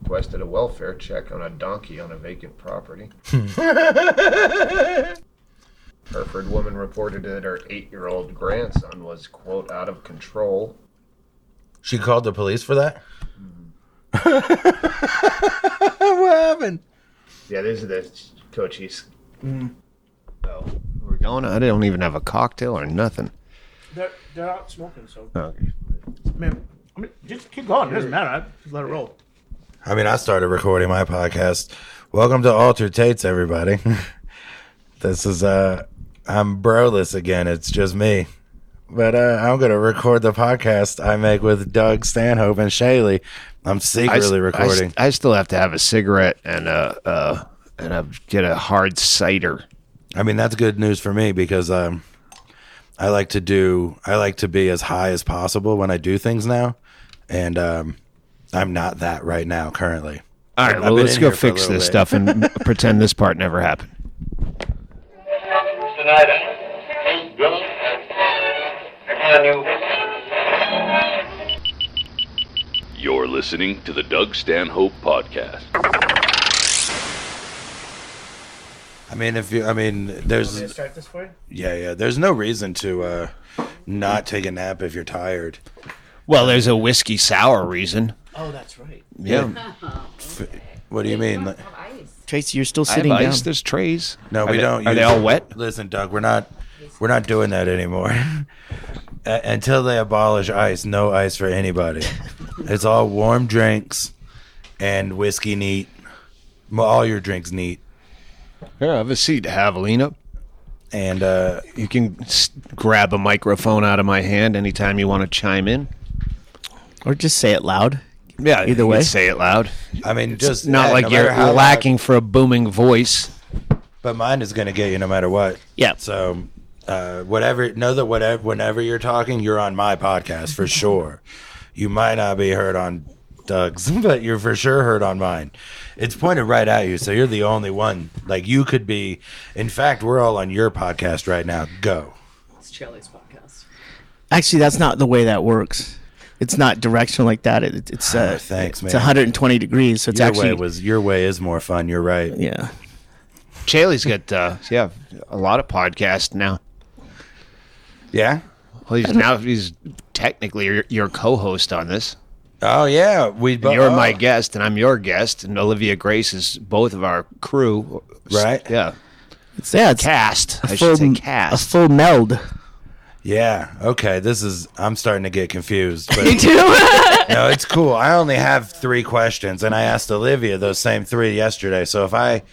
requested a welfare check on a donkey on a vacant property. Hereford woman reported that her 8-year-old grandson was, quote, out of control. She called the police for that? What happened? Yeah, these are the coaches. Oh, we're going. I don't even have a cocktail or nothing. They're out smoking, so. Okay. I mean, just keep going. It doesn't matter. Just let it roll. I mean, I started recording my podcast. Welcome to Altered Tates, everybody. This is, I'm broless again. It's just me. But I'm going to record the podcast I make with Doug, Stanhope, and Chaille. I'm secretly recording. I still have to have a cigarette and get a hard cider. I mean, that's good news for me because I like to be as high as possible when I do things now. And I'm not that right now currently. All right, well, let's go fix this stuff and pretend this part never happened. You're listening to the Doug Stanhope Podcast. There's Start this for you? yeah. There's no reason to not take a nap if you're tired. Well, there's a whiskey sour reason. Oh, that's right. Yeah. What do you mean? Tracy, you're still I have sitting down. ice. There's trays. No, we don't. Are they all wet? Listen, Doug, we're not doing that anymore. Until they abolish ice, no ice for anybody. It's all warm drinks and whiskey neat. All your drinks neat. Here, have a seat, Javelina. And You can grab a microphone out of my hand anytime you want to chime in. Or just say it loud. Yeah, Either you way. can say it loud. I mean, It's just not like no you're matter how lacking for a booming voice. but mine is going to get you no matter what. Yeah. So, whenever you're talking, you're on my podcast for sure. You might not be heard on Doug's, but you're for sure heard on mine. It's pointed right at you, so you're the only one. Like, you could be. In fact, we're all on your podcast right now. Go. It's Chaille's podcast. Actually, that's not the way that works. It's not directional like that. It's thanks, man. It's 120 degrees, so it's Your way is more fun. You're right. yeah. Chaille's got a lot of podcasts now. Yeah. Well, he's technically your co-host on this. Oh yeah. You're my guest, and I'm your guest, and Olivia Grace is both of our crew. Right. Yeah. It's Cast. I should say cast. A full meld. Yeah. Okay. I'm starting to get confused. But Me too. no, it's cool. I only have 3 questions, and I asked Olivia those same 3 yesterday. So if I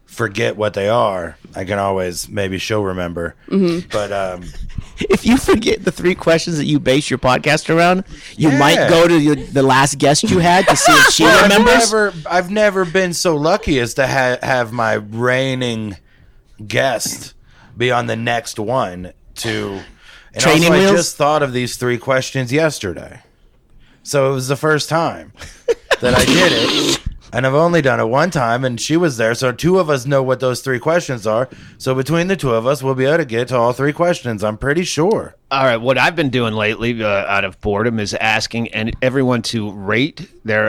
forget what they are, I can always, maybe she'll remember. Mm-hmm. But If you forget the 3 questions that you base your podcast around, you Yeah. might go to the last guest you had to see if she remembers. I've never been so lucky as to have my reigning guest be on the next one to. And Training also, wheels? I just thought of these 3 questions yesterday, so it was the first time that I did it. And I've only done it one time, and she was there, so 2 of us know what those 3 questions are. So between the 2 of us, we'll be able to get to all 3 questions, I'm pretty sure. All right, what I've been doing lately out of boredom is asking everyone to rate their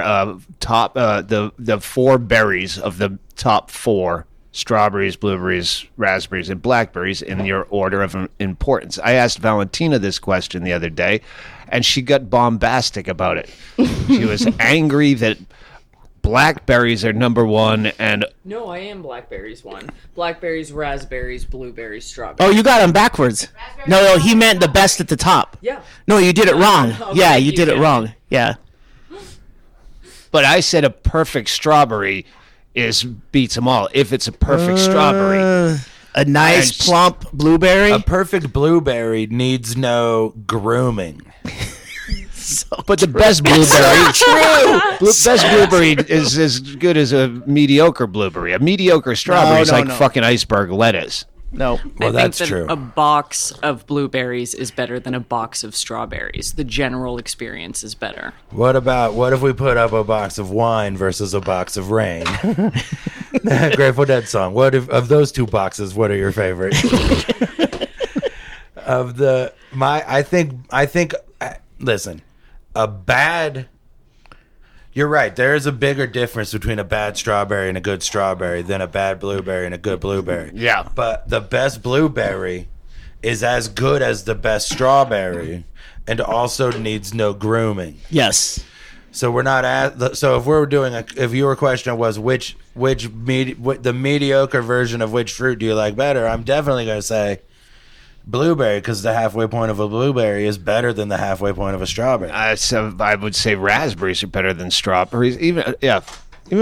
top, the 4 berries of the top 4, strawberries, blueberries, raspberries, and blackberries in your order of importance. I asked Valentina this question the other day, and she got bombastic about it. She was angry that blackberries are number 1, and No, I am blackberries 1. Blackberries, raspberries, blueberries, strawberries. Oh, you got them backwards. No, he meant the best at the top. Yeah. No, you did it wrong. Okay, Yeah, you did it can. wrong. Yeah. but I said a perfect strawberry beats them all. If it's a perfect strawberry. A nice And- plump blueberry. A perfect blueberry needs no grooming. But the best blueberry, best blueberry is as good as a mediocre blueberry. A mediocre strawberry is like fucking iceberg lettuce. No. Well, I that's think that true. a box of blueberries is better than a box of strawberries. The general experience is better. What if we put up a box of wine versus a box of rain? Grateful Dead song. What if of those 2 boxes? What are your favorite? Listen, a bad. You're right. There is a bigger difference between a bad strawberry and a good strawberry than a bad blueberry and a good blueberry. Yeah. But the best blueberry is as good as the best strawberry and also needs no grooming. Yes. So we're not at. So if we're doing if your question was which the mediocre version of which fruit do you like better, I'm definitely going to say blueberry, because the halfway point of a blueberry is better than the halfway point of a strawberry. So I would say raspberries are better than strawberries. Even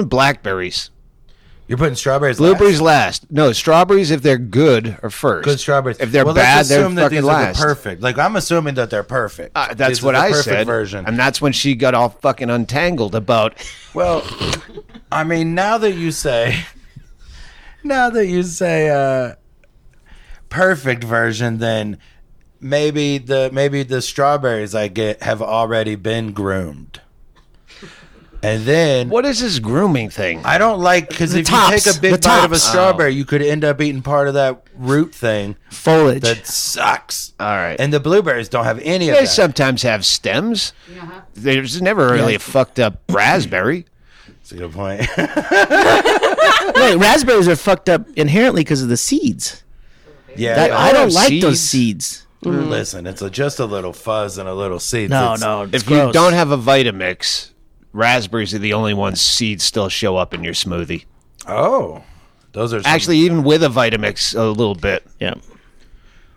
blackberries. You're putting strawberries. Blueberries last. No, strawberries, if they're good, are first. Good strawberries. If they're let's bad, they're assume that fucking these last. are perfect. Like, I'm assuming that they're perfect. That's This what is the I perfect said. version. And that's when she got all fucking untangled about. Well, I mean, now that you say perfect version, then maybe the strawberries I get have already been groomed. And then What is this grooming thing? I don't like, because if tops, you take a big the bite of a tops. strawberry, you could end up eating part of that root thing Foliage. that sucks. All right. And the blueberries don't have any of They that. sometimes have stems. There's never really a fucked up raspberry. That's a good point. Wait, raspberries are fucked up inherently because of the seeds. Yeah, I don't have like those seeds. seeds. Listen, it's just a little fuzz and a little seeds. No, It's- no. It's If you gross. don't have a Vitamix, raspberries are the only ones seeds still show up in your smoothie. Oh, those are some- Actually, even with a Vitamix, a little bit. Yeah.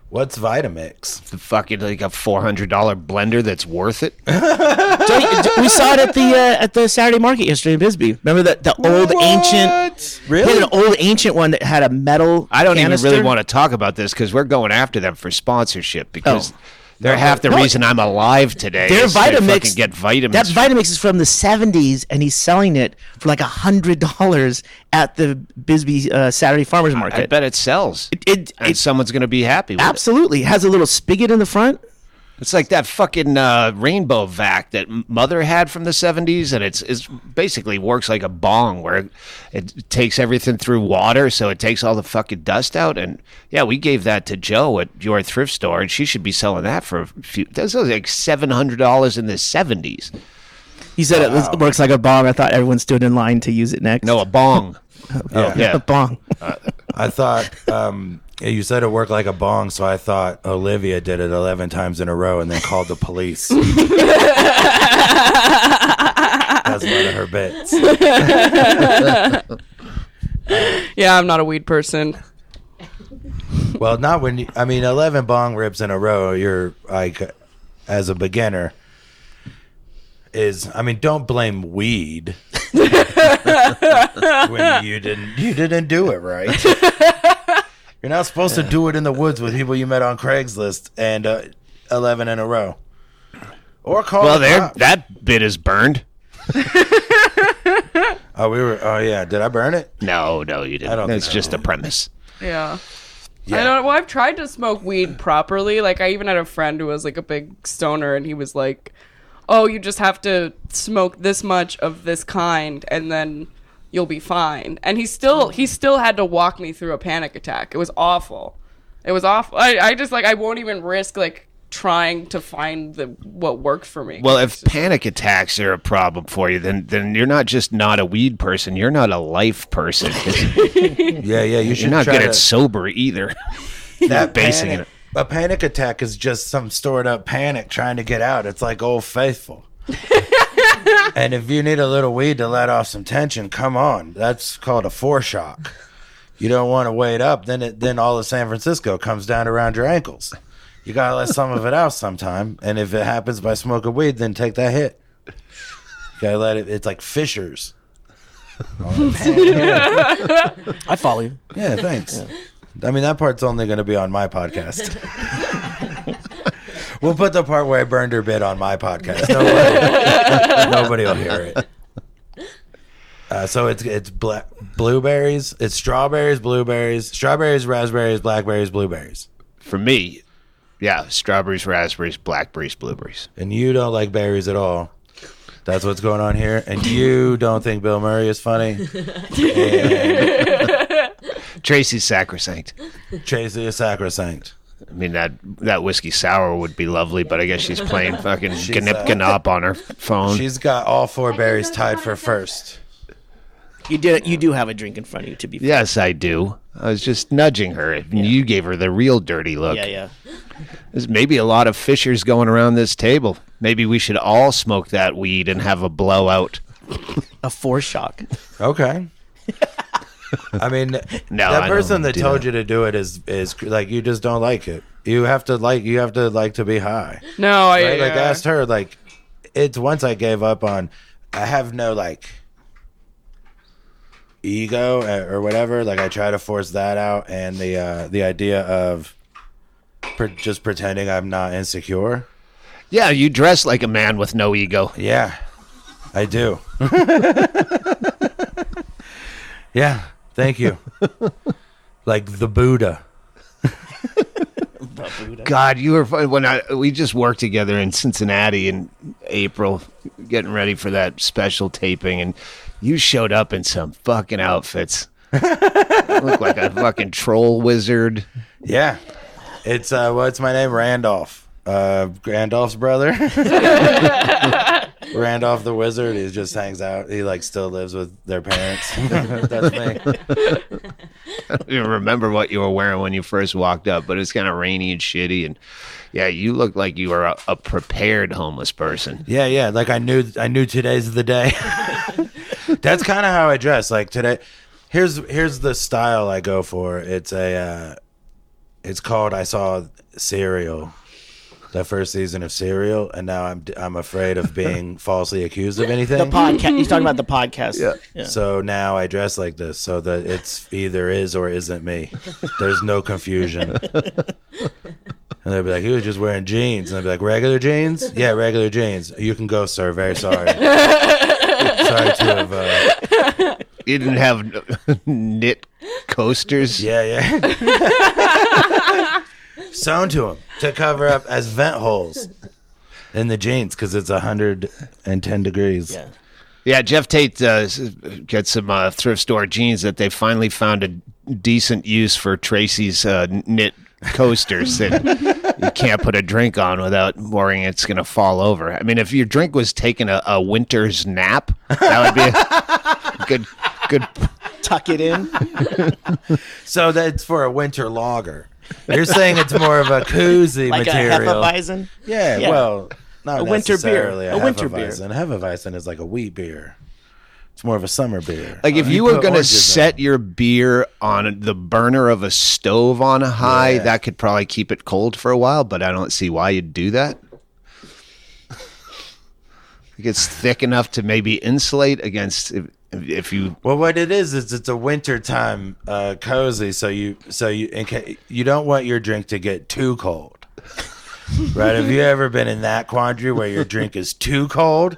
What's Vitamix? The fucking like a $400 blender that's worth it. We saw it at the Saturday market yesterday in Bisbee. Remember the old ancient, Really? an old ancient one that had a metal. I don't canister? even really want to talk about this because we're going after them for sponsorship because they're half the No. reason I'm alive today. Their is to Vitamix. fucking get vitamins. That Vitamix is from the 70s, and he's selling it for like $100 at the Bisbee Saturday Farmers I Market. bet it sells. It Someone's going to be happy with it. absolutely has a little spigot in the front. It's like that fucking rainbow vac that Mother had from the 70s, and it's basically works like a bong where it takes everything through water, so it takes all the fucking dust out. And yeah, we gave that to Joe at your thrift store, and she should be selling that for a few. That's like $700 in the 70s. He said it works like a bong. I thought everyone stood in line to use it next. No, a bong. Yeah. a bong. I thought you said it worked like a bong, so I thought Olivia did it 11 times in a row and then called the police. That's one of her bits. Yeah, I'm not a weed person. Well, not when 11 bong rips in a row, you're like, as a beginner, don't blame weed when you didn't do it right. You're not supposed to do it in the woods with people you met on Craigslist and 11 in a row. Or call Well, the cops. that bit is burned. Oh yeah, did I burn it? No, you didn't. I don't That's think just a premise. Yeah. Yeah. I don't. Well, I've tried to smoke weed properly. Like, I even had a friend who was like a big stoner, and he was like, "Oh, you just have to smoke this much of this kind, and then you'll be fine." And he still had to walk me through a panic attack. It was awful. It was awful. I just I won't even risk trying to find what works for me. Well, if panic attacks are a problem for you, then you're not just not a weed person. You're not a life person. Yeah, you should You're not try good to, at sober either. that basing panic, A panic attack is just some stored up panic trying to get out. It's like Old Faithful. And if you need a little weed to let off some tension, come on. That's called a foreshock. You don't want to wait up, then all of San Francisco comes down around your ankles. You gotta let some of it out sometime, and if it happens by smoking weed, then take that hit. You gotta let it. It's like fissures. I follow you. Yeah, thanks. That part's only going to be on my podcast. We'll put the part where I burned her bit on my podcast. Nobody will hear it. So it's blueberries, it's strawberries, blueberries, raspberries, blackberries, blueberries. For me, yeah, strawberries, raspberries, blackberries, blueberries. And you don't like berries at all. That's what's going on here. And you don't think Bill Murray is funny. And Tracy's sacrosanct. Tracy is sacrosanct. I mean, that whiskey sour would be lovely, but I guess she's playing fucking Gnip on her phone. She's got all 4 berries tied for first. You do have a drink in front of you, to be fair. Yes, I do. I was just nudging her. And you gave her the real dirty look. Yeah. There's maybe a lot of fishers going around this table. Maybe we should all smoke that weed and have a blowout. A foreshock. Okay. I mean, that person that told you to do it is like, you just don't like it. You have to like to be high. No, right? Like, I asked her, like, it's once I gave up on, I have no, like, ego or whatever. Like, I try to force that out, and the idea of just pretending I'm not insecure. Yeah, you dress like a man with no ego. Yeah, I do. Yeah, thank you. Like the Buddha. God, you were fun. We just worked together in Cincinnati in April, getting ready for that special taping, and you showed up in some fucking outfits. You look like a fucking troll wizard. Yeah, it's what's my name? Randolph. Randolph's brother. Randolph the wizard. He just hangs out. He like still lives with their parents. That's me. I don't even remember what you were wearing when you first walked up, but it's kind of rainy and shitty. And yeah, you looked like you were a prepared homeless person. Yeah. Like I knew today's the day. That's kind of how I dress. Like today, here's the style I go for. It's called I Saw Serial. The first season of Serial, and now I'm afraid of being falsely accused of anything. The podcast. He's talking about the podcast. Yeah. So now I dress like this, so that it's either is or isn't me. There's no confusion. And they'll be like, he was just wearing jeans. And I'll be like, regular jeans? Yeah, regular jeans. You can go, sir. Very sorry. Sorry to have... You didn't have knit coasters? Yeah. Sewn to them to cover up as vent holes in the jeans because it's 110 degrees. Yeah, Geoff Tate gets some thrift store jeans that they finally found a decent use for Tracy's knit coasters that you can't put a drink on without worrying it's going to fall over. I mean, if your drink was taking a winter's nap, that would be a good Tuck it in. So that's for a winter lager. You're saying it's more of a koozie like material. a Hefeweizen? Yeah, well, not a winter beer. necessarily A winter beer. Hefeweizen is like a wheat beer. It's more of a summer beer. Like if you were going to set your beer on the burner of a stove on high, that could probably keep it cold for a while, but I don't see why you'd do that. It gets thick enough to maybe insulate against if you. Well, what it is it's a wintertime cozy, so you don't want your drink to get too cold, right? Have you ever been in that quandary where your drink is too cold?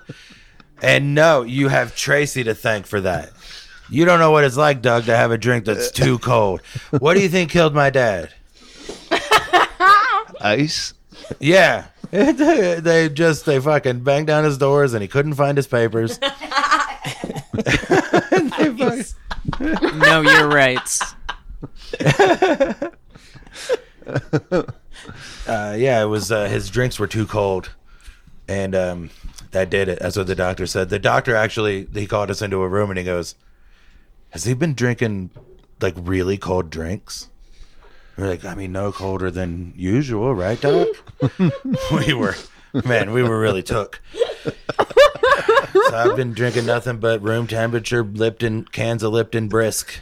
And no, you have Tracy to thank for that. You don't know what it's like, Doug, to have a drink that's too cold. What do you think killed my dad? Ice? Yeah. They fucking banged down his doors and he couldn't find his papers. No, you're right. It was his drinks were too cold, and that did it. That's what the doctor said. The doctor actually, he called us into a room and he goes, "Has he been drinking like really cold drinks?" We're like, "I mean, no colder than usual, right, Doc?" we were really took. So I've been drinking nothing but room temperature cans of Lipton Brisk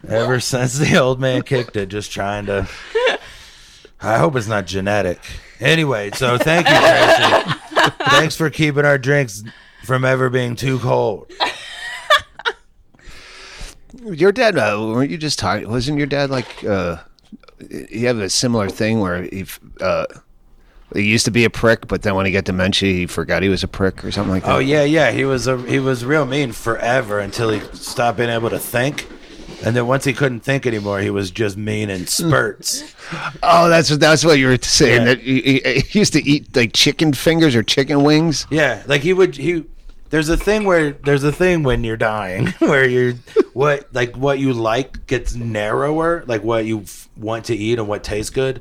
ever since the old man kicked it. Just trying to. I hope it's not genetic. Anyway, so thank you, Tracy. Thanks for keeping our drinks from ever being too cold. Your dad, weren't you just talking? Wasn't your dad like? He had a similar thing where he used to be a prick, but then when he got dementia, he forgot he was a prick or something like that. Oh yeah. He was real mean forever until he stopped being able to think, and then once he couldn't think anymore, he was just mean in spurts. Oh, that's what you were saying. Yeah. That he used to eat like chicken fingers or chicken wings. Yeah, like he There's a thing when you're dying where what you like gets narrower, like what you want to eat and what tastes good.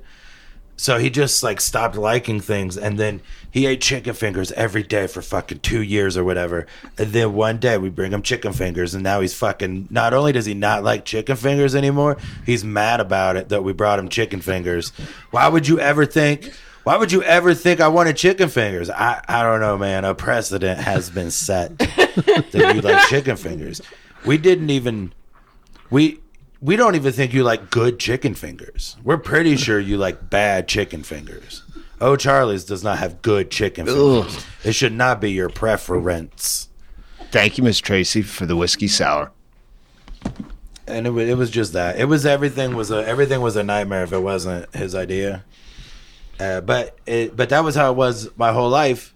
So he just like stopped liking things, and then he ate chicken fingers every day for fucking 2 years or whatever. And then one day we bring him chicken fingers, and now he's fucking. Not only does he not like chicken fingers anymore, he's mad about it that we brought him chicken fingers. Why would you ever think I wanted chicken fingers? I don't know, man. A precedent has been set that you like chicken fingers. We don't even think you like good chicken fingers. We're pretty sure you like bad chicken fingers. Oh, Charlie's does not have good chicken fingers. Ugh. It should not be your preference. Thank you, Miss Tracy, for the whiskey sour. And it was just that. Everything was a nightmare if it wasn't his idea. But that was how it was my whole life.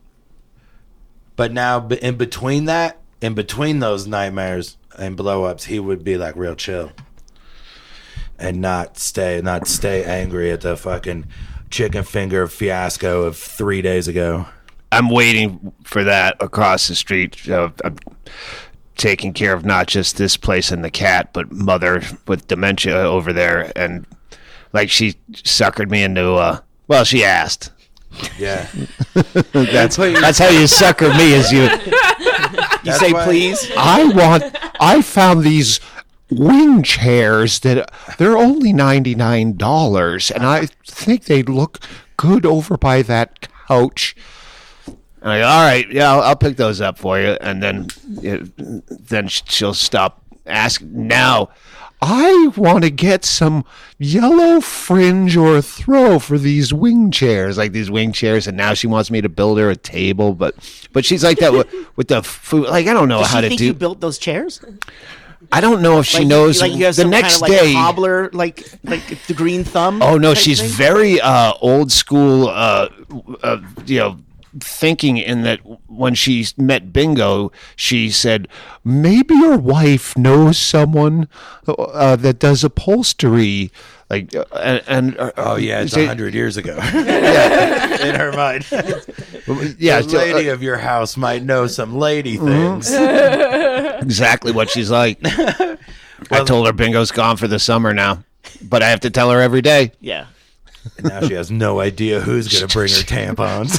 But now, in between those nightmares and blow-ups, he would be like real chill and not stay angry at the fucking chicken finger fiasco of 3 days ago. I'm waiting for that across the street. I'm taking care of not just this place and the cat, but mother with dementia over there, and like she suckered me into. Well, she asked. Yeah. That's how you sucker me, is you say please. I found these wing chairs that they're only $99, and I think they'd look good over by that couch. And I go, all right, yeah, I'll pick those up for you, and then she'll stop asking. Now, I want to get some yellow fringe or throw for these wing chairs, and now she wants me to build her a table, but she's like that with the food. Like, I don't know how to do. Does she think you built those chairs? I don't know if she knows. Like you have the some next kind of day, like cobbler, like the green thumb. Oh no, she's thing? very old school. Thinking in that when she met Bingo, she said, maybe your wife knows someone that does upholstery. Like, oh yeah, it's 100 years ago. Yeah, in her mind. Yeah, the lady of your house might know some lady things. Exactly what she's like. I told her Bingo's gone for the summer now, but I have to tell her every day. Yeah. And now she has no idea who's going to bring her tampons.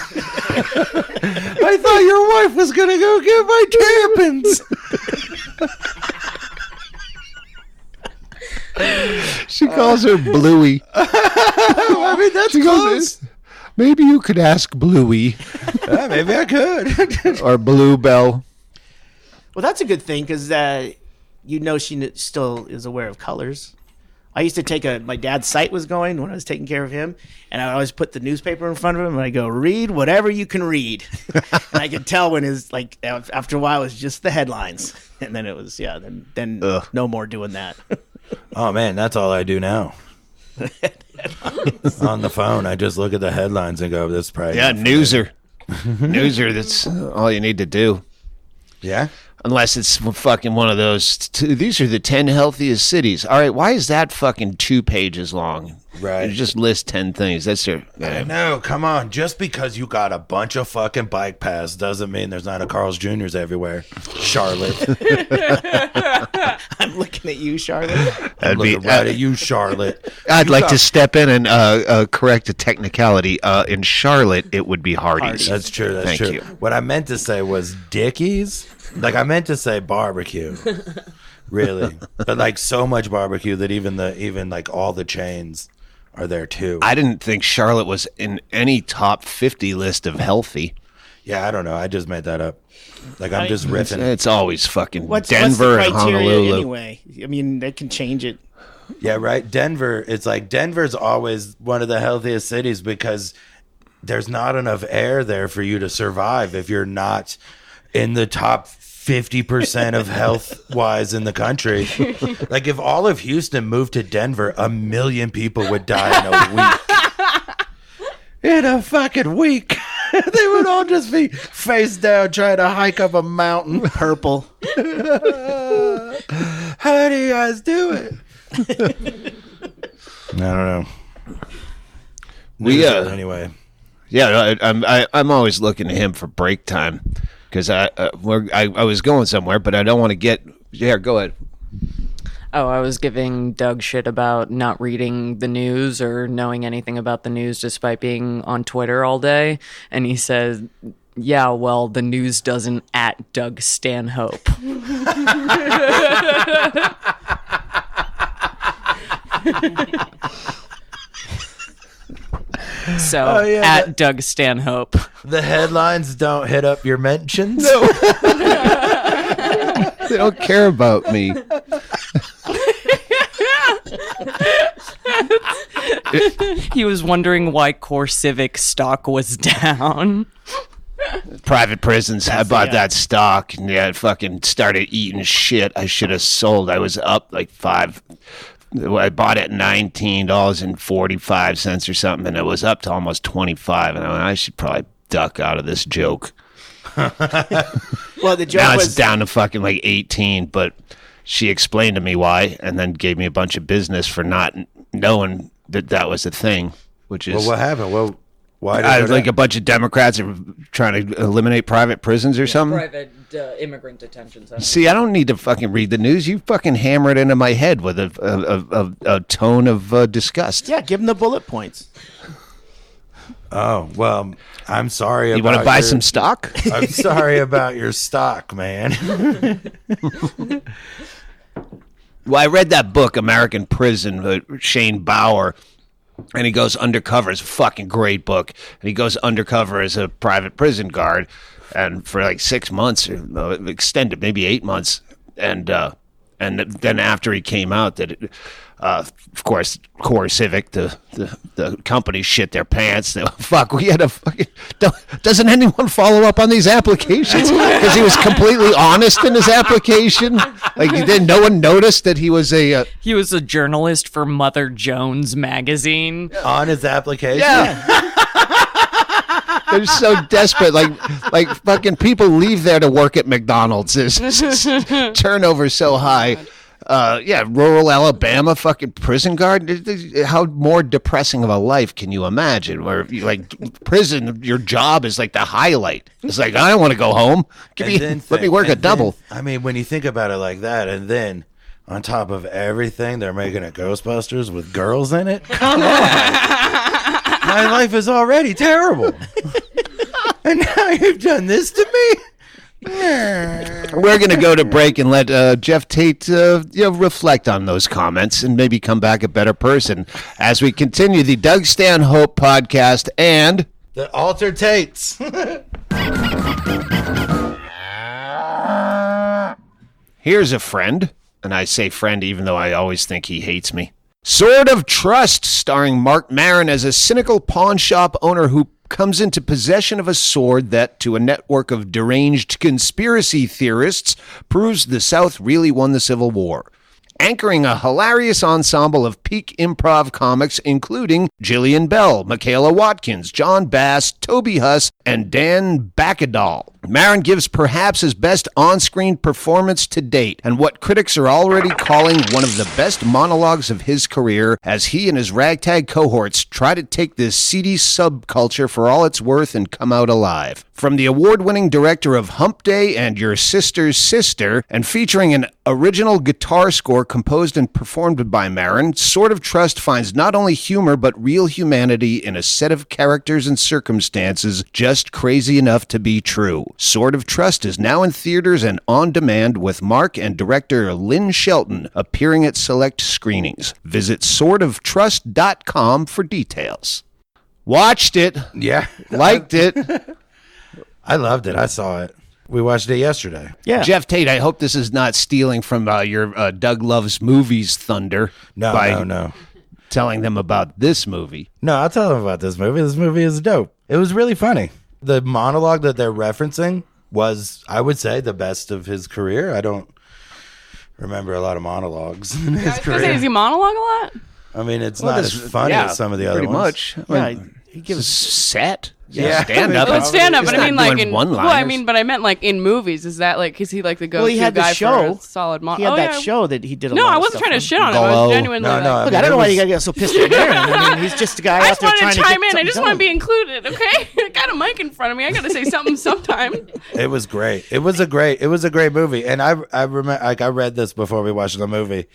I thought your wife was going to go get my tampons. She calls her Bluey. I mean, that's close. Maybe you could ask Bluey. Maybe I could. Or Bluebell. Well, that's a good thing because she still is aware of colors. I used to take my dad's sight was going when I was taking care of him, and I always put the newspaper in front of him, and I go, read whatever you can read. And I could tell when after a while, it was just the headlines. And then it was, then no more doing that. Oh, man, that's all I do now. On the phone, I just look at the headlines and go, this is probably... Yeah, Newser. Newser, that's all you need to do. Yeah? Unless it's fucking one of those. These are the 10 healthiest cities. All right, why is that fucking 2 pages long? Right. You just list 10 things. That's your. I know. Come on. Just because you got a bunch of fucking bike paths doesn't mean there's not a Carl's Jr.'s everywhere. Charlotte. I'm looking at you, Charlotte. I'm looking right at you, Charlotte. I'd like to step in and correct a technicality. In Charlotte, it would be Hardee's. That's true. That's Thank true. you. What I meant to say was Dickies. Like, I meant to say barbecue. Really. But like so much barbecue that even like all the chains are there too. I didn't think Charlotte was in any top 50 list of healthy. Yeah, I don't know. I just made that up. Like, I'm just riffing. It's always fucking What's Denver the and criteria Honolulu. anyway? I mean, they can change it. Yeah, right. Denver. It's like Denver's always one of the healthiest cities because there's not enough air there for you to survive if you're not in the top 50% of health wise in the country. Like, if all of Houston moved to Denver, 1 million people would die in a week. In a fucking week. They would all just be face down trying to hike up a mountain. Purple. How do you guys do it? I don't know. We anyway. Yeah, I'm always looking to him for break time. because I was going somewhere, but I don't want to get. Yeah, go ahead. Oh, I was giving Doug shit about not reading the news or knowing anything about the news despite being on Twitter all day. And he says, yeah, well, the news doesn't at Doug Stanhope. So, at Doug Stanhope. The headlines don't hit up your mentions. No. They don't care about me. He was wondering why Core Civic stock was down. Private prisons. I bought that stock, and it fucking started eating shit. I should have sold. I was up like $5. I bought it at $19.45 or something, and it was up to almost 25. And I should probably duck out of this joke. Well, the joke now was it's down to fucking like 18, but she explained to me why, and then gave me a bunch of business for not knowing that was a thing. Which is Well, what happened? Well, why? like a bunch of Democrats are trying to eliminate private prisons or something. Private immigrant detention centers. See, I don't need to fucking read the news. You fucking hammer it into my head with a tone of disgust. Yeah, give him the bullet points. Oh, well, I'm sorry about You want to buy some stock? I'm sorry about your stock, man. Well, I read that book, American Prison, Shane Bauer, and he goes undercover. It's a fucking great book. And he goes undercover as a private prison guard, and for like 6 months, or extended, maybe 8 months, and then after he came out, that of course, Core Civic, the company, shit their pants. Fuck, we had a fucking. Doesn't anyone follow up on these applications? Because he was completely honest in his application. Like, no one noticed that he was a. He was a journalist for Mother Jones magazine. On his application? Yeah. They're so desperate. Like fucking people leave there to work at McDonald's. There's turnover so high. Rural Alabama fucking prison guard. How more depressing of a life can you imagine? Where prison, your job is like the highlight. It's like, I don't want to go home. Let me work a double. I mean, when you think about it like that, and then on top of everything, they're making a Ghostbusters with girls in it. Come on, my life is already terrible, and now you've done this to me. We're going to go to break and let Geoff Tate reflect on those comments and maybe come back a better person as we continue the Doug Stanhope podcast and the Alter Tates. Here's a friend, and I say friend even though I always think he hates me. Sword of Trust, starring Marc Maron as a cynical pawn shop owner who comes into possession of a sword that, to a network of deranged conspiracy theorists, proves the South really won the Civil War. Anchoring a hilarious ensemble of peak improv comics, including Jillian Bell, Michaela Watkins, John Bass, Toby Huss, and Dan Bacadal. Maron gives perhaps his best on-screen performance to date, and what critics are already calling one of the best monologues of his career, as he and his ragtag cohorts try to take this seedy subculture for all it's worth and come out alive. From the award-winning director of Hump Day and Your Sister's Sister, and featuring an original guitar score composed and performed by Maron, Sword of Trust finds not only humor but real humanity in a set of characters and circumstances just crazy enough to be true. Sword of Trust is now in theaters and on demand, with Mark and director Lynn Shelton appearing at select screenings. Visit swordoftrust.com for details. Watched it. Yeah. Liked it. I loved it. I saw it. We watched it yesterday. Yeah. Geoff Tate, I hope this is not stealing from your Doug Loves Movies thunder. No. Telling them about this movie. No, I'll tell them about this movie. This movie is dope. It was really funny. The monologue that they're referencing was, I would say, the best of his career. I don't remember a lot of monologues in his career. Does he monologue a lot? I mean, it's not as funny as some of the other pretty ones. much. Yeah, he gives Set? Yeah. Stand up. Oh, it's stand up, He's but I not mean, like doing in one-liners. well, I mean, but I meant like in movies. Is that like is he like the go-to Well, he had the guy show. for a solid he had that yeah. show that he did. A No, lot I of wasn't stuff trying to on. shit on him. I Glow. was genuinely. No, like, no, Look, mean, I don't it know why was- you gotta get so pissed at Aaron. I mean, he's just a guy I out just there wanted trying to to chime get in. I just something want to be done. included. Okay, I got a mic in front of me. I got to say something sometime. It was great. It was a great movie. And I remember, like, I read this before we watched the movie,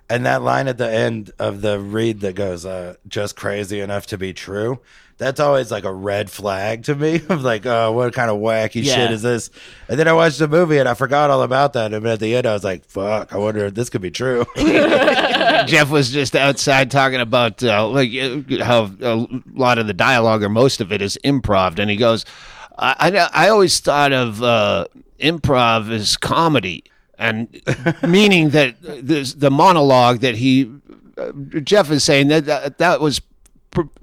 and that line at the end of the read that goes, "just crazy enough to be true." That's always like a red flag to me. Of like, oh, what kind of wacky Yeah. shit is this? And then I watched the movie and I forgot all about that. And at the end, I was like, fuck, I wonder if this could be true. Jeff was just outside talking about how a lot of the dialogue or most of it is improv, and he goes, "I always thought of improv as comedy, and meaning that the monologue that Jeff is saying that was."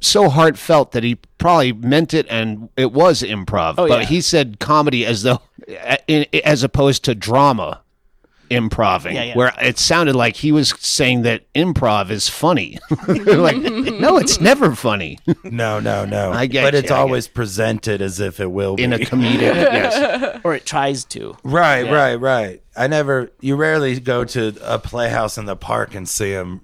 So heartfelt that he probably meant it, and it was improv. Oh, but yeah. he said comedy as though, as opposed to drama, improving, Yeah. where it sounded like he was saying that improv is funny. Like, no, it's never funny No. I get But you, it's I get always presented as if it will be. in a comedic. Yes, Or it tries to. Right. You rarely go to a playhouse in the park and see him,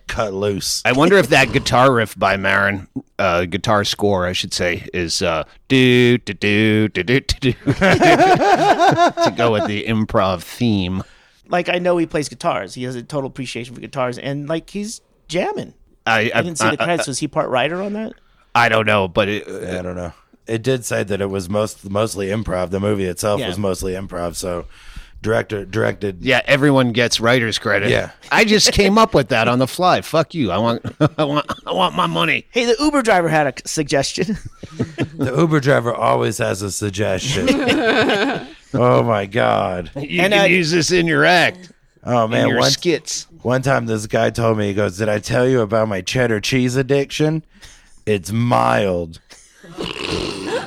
cut loose. I wonder if that guitar riff by Marin, guitar score, I should say, is do do do do do do to go with the improv theme. Like, I know he plays guitars. He has a total appreciation for guitars, and like he's jamming. I didn't see the credits. Was he part writer on that? I don't know, but I don't know. It did say that it was mostly improv. The movie itself Yeah. was mostly improv. So, directed. yeah, everyone gets writer's credit. Yeah. I just came up with that on the fly. Fuck you. I want my money. Hey, the Uber driver had a suggestion. The Uber driver always has a suggestion. Oh my god. You And, can use this in your act. Oh In man. your skits. One time this guy told me, he goes, "Did I tell you about my cheddar cheese addiction? It's mild."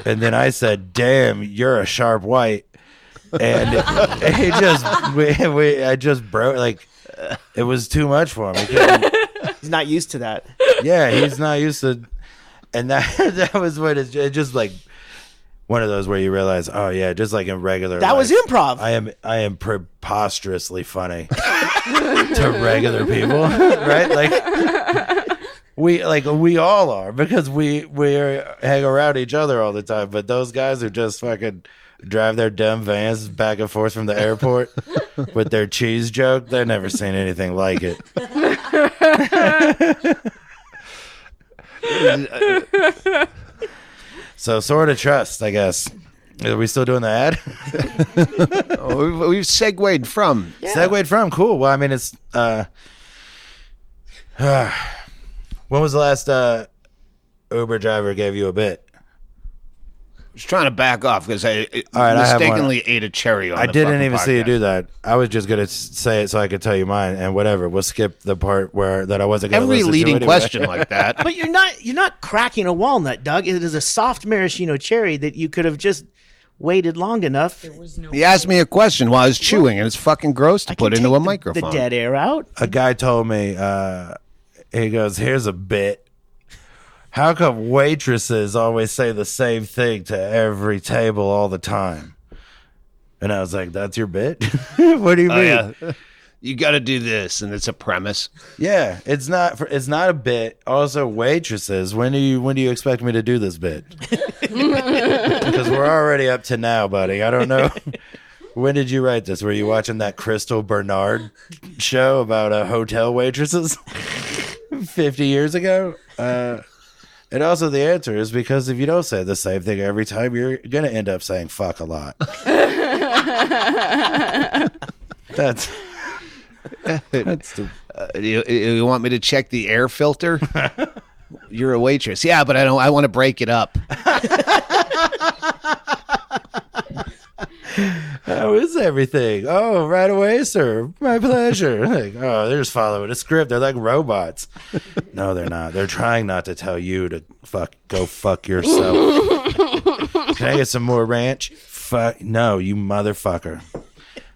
And then I said, "Damn, you're a sharp white." And he just, I just broke, like, it was too much for him. He couldn't- He's not used to that. yeah, he's not used to, and that was what it just like one of those where you realize, oh yeah, just like in regular That was life, improv. I am preposterously funny to regular people, right? We all are, because we hang around each other all the time. But those guys who just fucking drive their dumb vans back and forth from the airport with their cheese joke, they've never seen anything like it. So sort of trust, I guess. Are we still doing the ad? We've segued from. Segued from. Cool. Well, I mean, it's when was the last Uber driver gave you a bit? I was trying to back off because I right, I have mistakenly ate a cherry on I the didn't fucking even see you podcast. do that. I was just gonna say it so I could tell you mine, and whatever. We'll skip the part that I wasn't gonna Every listen to leading anyway. question like that. But you're not cracking a walnut, Doug. It is a soft maraschino cherry that you could have just waited long enough. He asked me a question while I was chewing, and it's fucking gross to put Can into take a the microphone. dead air out. A guy told me, he goes, "Here's a bit. How come waitresses always say the same thing to every table all the time?" And I was like, "That's your bit? What do you mean?" Yeah. You got to do this, and it's a premise. Yeah, it's not a bit. Also, waitresses. When do you expect me to do this bit? Because we're already up to now, buddy. I don't know. When did you write this? Were you watching that Crystal Bernard show about hotel waitresses 50 years ago? And also the answer is because if you don't say the same thing every time, you're going to end up saying fuck a lot. That's the, You want me to check the air filter? You're a waitress. Yeah, but I want to break it up. how is everything? Oh, right away, sir. My pleasure. Like, oh, they're just following a script. They're like robots. No, they're not. They're trying not to tell you to go fuck yourself. Can I get some more ranch? Fuck no, you motherfucker.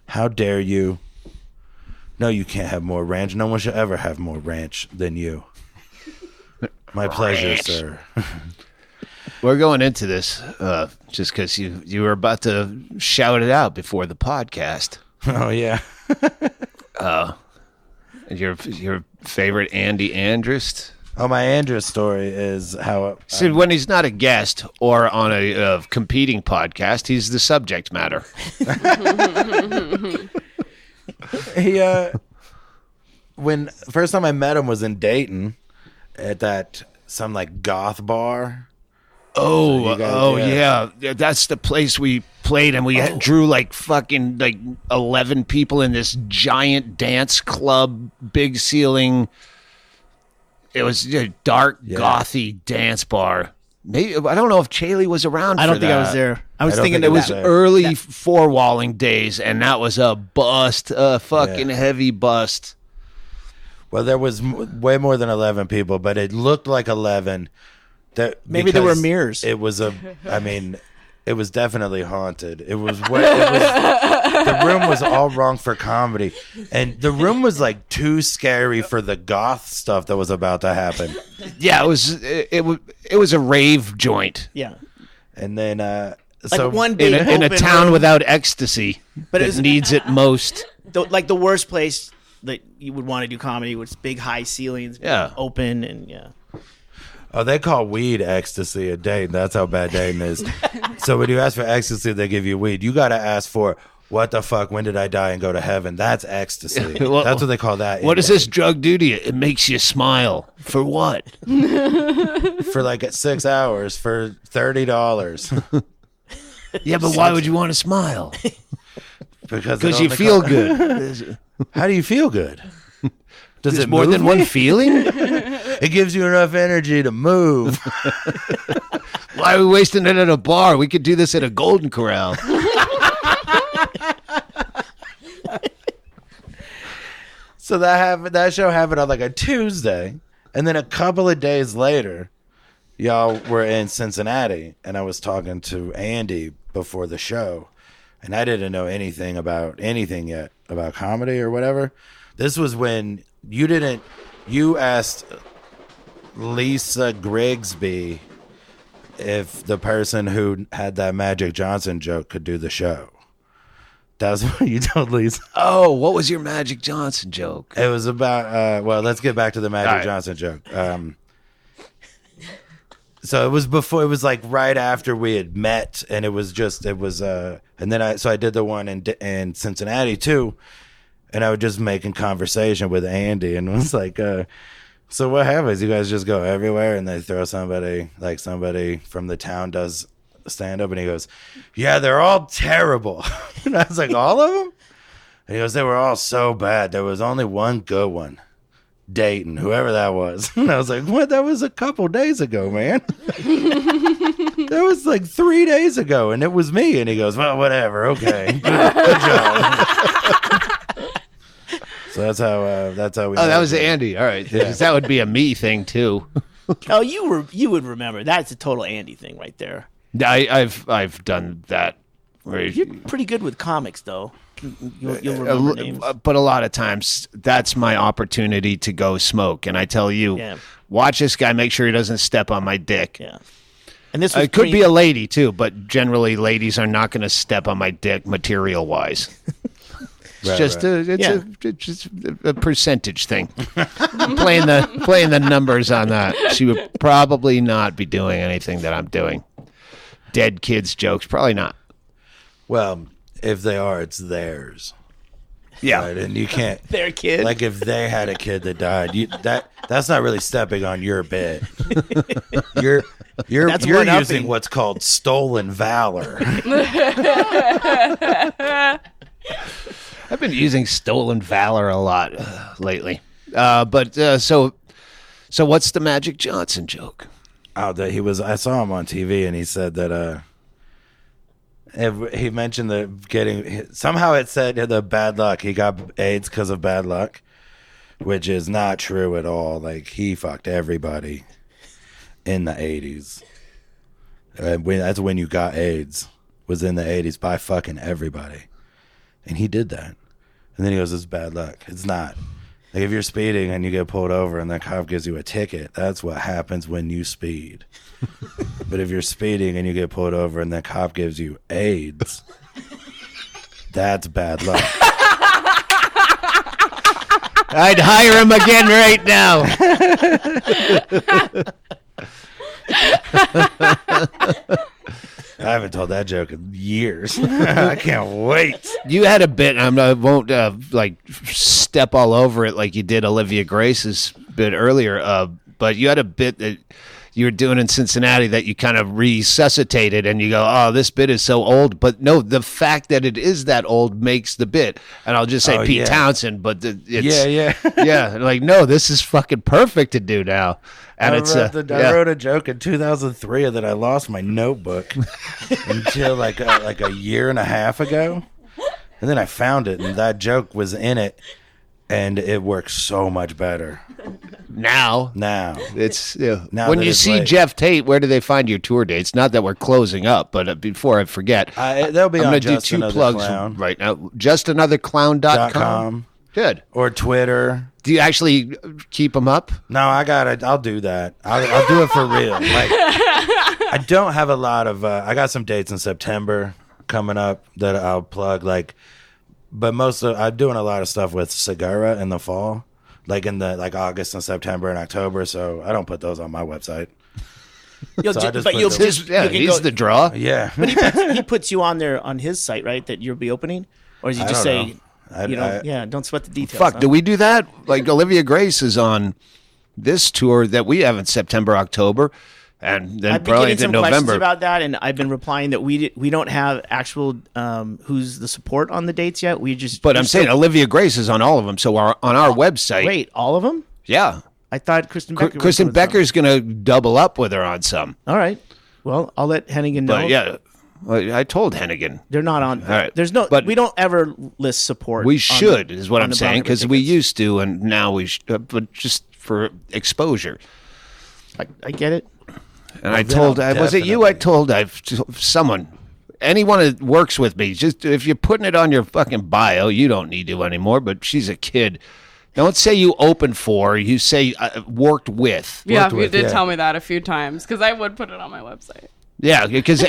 How dare you? No, you can't have more ranch. No one should ever have more ranch than you. My pleasure, sir. We're going into this just because you were about to shout it out before the podcast. Oh yeah. Your favorite Andy Andrist? Oh, my Andrist story is how. See, when he's not a guest or on a competing podcast, he's the subject matter. He when first time I met him was in Dayton at that some like goth bar. Oh, So you guys- yeah. That's the place we played, and we drew like fucking like 11 people in this giant dance club, big ceiling. It was a dark, gothy dance bar. Maybe I don't know if Chaille was around. I don't for think I that. was there. I was I don't thinking think it It was. was early four walling days, and that was a bust, a fucking heavy bust. Well, there was way more than 11 people, but it looked like 11. Maybe there were because mirrors. It was it was definitely haunted. It was the room was all wrong for comedy, and the room was like too scary for the goth stuff that was about to happen. Yeah, it was a rave joint Yeah. And then Like so one big in a open town room. without ecstasy, But that it was- needs it most. Like the worst place that you would want to do comedy was big high ceilings, Yeah. open, and yeah. Oh, they call weed ecstasy at Dayton. That's how bad Dayton is. So when you ask for ecstasy, they give you weed. You got to ask for, what the fuck, when did I die and go to heaven? That's ecstasy. Well, That's what they call that. What does this drug do to you? It makes you smile. For what? For like 6 hours for $30. Yeah, but why would you want to smile? Because Because you feel good. How do you feel good? Does There's it more move than me? one feeling? It gives you enough energy to move. Why are we wasting it at a bar? We could do this at a Golden Corral. So that show happened on like a Tuesday, and then a couple of days later, y'all were in Cincinnati, and I was talking to Andy before the show, and I didn't know anything yet about comedy or whatever. This was when you asked Lisa Grigsby if the person who had that Magic Johnson joke could do the show. That's what you told Lisa. Oh, what was your Magic Johnson joke? It was about well, let's get back to the Magic All right. Johnson joke. So it was before, it was like right after we had met, and and then I did the one in Cincinnati too, and I was just making conversation with Andy, and was like, so what happens? You guys just go everywhere, and they throw somebody from the town does stand up, and he goes, yeah, they're all terrible. And I was like, all of them? And he goes, they were all so bad. There was only one good one. Dayton, whoever that was. And I was like, what? That was a couple days ago, man. That was like 3 days ago, and it was me. And he goes, well, whatever. Okay. Good job. So that's how we Oh, that met. was Andy. All right. 'Cause that would be a me thing, too. Oh, you would remember. That's a total Andy thing right there. I've done that. Where You're pretty good with comics, though. You'll remember names. but a lot of times that's my opportunity to go smoke, and I tell you, Yeah. watch this guy, make sure he doesn't step on my dick. Yeah. And this was It could be a lady too, but generally ladies are not going to step on my dick material wise. It's Right, just right. it's just a percentage thing. playing the numbers on that. She would probably not be doing anything that I'm doing. Dead kids jokes, probably not. Well, if they are, it's theirs. Yeah. Right? And you can't. their kid. Like if they had a kid that died, that's not really stepping on your bit. You're That's you're one-upping. using what's called stolen valor. I've been using stolen valor a lot lately. So what's the Magic Johnson joke? Oh, I saw him on TV, and he said that he mentioned somehow it said the bad luck. He got AIDS because of bad luck, which is not true at all. Like he fucked everybody in the 80s. That's when you got AIDS, was in the 80s by fucking everybody. And he did that. And then he goes, it's bad luck. It's not. Like if you're speeding and you get pulled over and the cop gives you a ticket, that's what happens when you speed. But if you're speeding and you get pulled over and the cop gives you AIDS, that's bad luck. I'd hire him again right now. I haven't told that joke in years. I can't wait. You had a bit, and I won't like step all over it like you did Olivia Grace's bit earlier, but you had a bit that you were doing in Cincinnati that you kind of resuscitated, and you go, oh, this bit is so old. But no, the fact that it is that old makes the bit. And I'll just say Pete Townsend, but it's... Yeah, like, no, this is fucking perfect to do now. And I wrote a joke in 2003 that I lost my notebook until like a year and a half ago. And then I found it, and that joke was in it, and it works so much better. Now it's now when you see late. Geoff Tate, where do they find your tour dates? Not that we're closing up, but before I forget, they'll be I'm on going to do Just 2 Another plugs Clown. Right now. JustAnotherClown.com. Good. Or Twitter. Do you actually keep them up? No, I'll do that. I'll do it for real. Like, I don't have a lot of. I got some dates in September coming up that I'll plug. Like, but I'm doing a lot of stuff with Segura in the fall. Like in the August and September and October, so I don't put those on my website. He's the draw. Yeah, but he puts you on there on his site, right? That you'll be opening, or does he just say, don't sweat the details? Fuck, do we do that? Like Olivia Grace is on this tour that we have in September, October, and then I've been probably getting into some questions November about that, and I've been replying that we don't have actual who's the support on the dates yet. We just. But I'm saying Olivia Grace is on all of them. So on our website. Wait, all of them? Yeah. I thought Kristen Becker. Kristen Becker's going to double up with her on some. All right. Well, I'll let Hennigan know. But yeah, I told Hennigan. They're not on. All right. There's no. But we don't ever list support. We should, is what I'm saying, because we used to, and now we should. But just for exposure. I get it. And I told, was it you? I told someone, anyone that works with me, just if you're putting it on your fucking bio, you don't need to anymore. But she's a kid. Don't say you opened for. You say worked with. Yeah, you did tell me that a few times because I would put it on my website. Yeah, because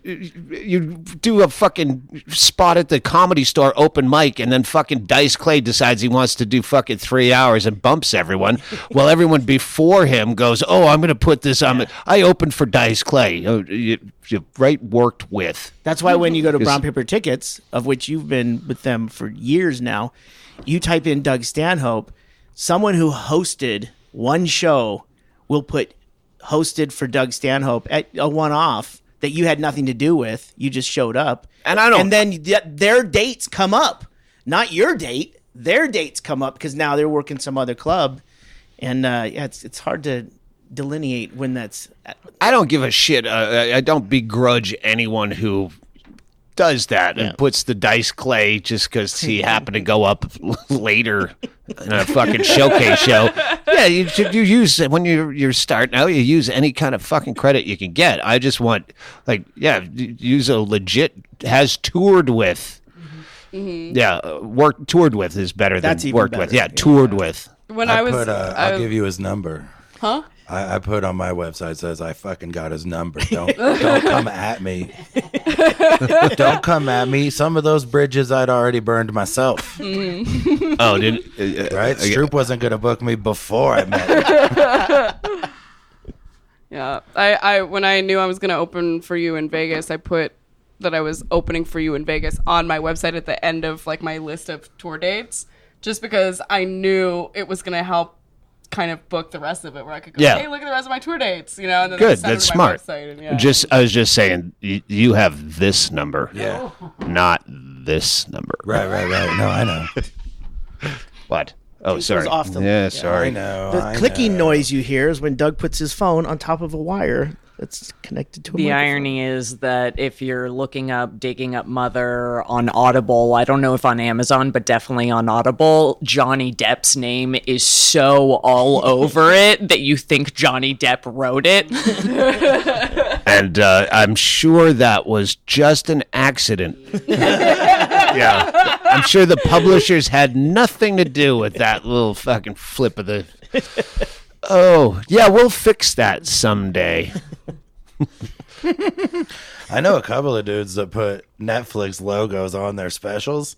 you do a fucking spot at the Comedy Store open mic, and then fucking Dice Clay decides he wants to do fucking 3 hours and bumps everyone, while everyone before him goes, "Oh, I'm going to put this on." I opened for Dice Clay. You worked with. That's why when you go to Brown Paper Tickets, of which you've been with them for years now, you type in Doug Stanhope. Someone who hosted one show will put hosted for Doug Stanhope at a one-off that you had nothing to do with. You just showed up. And then their dates come up. Not your date. Their dates come up because now they're working some other club. And it's hard to delineate when that's... I don't give a shit. I don't begrudge anyone who does that and puts the Dice Clay just because he happened to go up later in a fucking showcase show. Yeah, you use when you're starting out, you use any kind of fucking credit you can get. I just want use a legit has toured with. Mm-hmm. Yeah, toured with is better than worked with. Yeah, toured with. I'll give you his number. Huh? I put on my website, says I fucking got his number. Don't come at me. Don't come at me. Some of those bridges I'd already burned myself. Mm-hmm. Oh, did right? Stroop wasn't going to book me before I met him. Yeah, I when I knew I was going to open for you in Vegas, I put that I was opening for you in Vegas on my website at the end of like my list of tour dates, just because I knew it was going to help kind of book the rest of it, where I could go, hey, look at the rest of my tour dates, and then good, that's smart. I was just saying, you have this number, not this number. Right. No, I know. What? Oh, sorry. Sorry. I know. The clicking noise you hear is when Doug puts his phone on top of a wire that's connected to a microphone. Irony is that if you're digging up Mother on Audible, I don't know if on Amazon, but definitely on Audible, Johnny Depp's name is so all over it that you think Johnny Depp wrote it. And I'm sure that was just an accident. Yeah. I'm sure the publishers had nothing to do with that little fucking flip of the. Oh, yeah, we'll fix that someday. I know a couple of dudes that put Netflix logos on their specials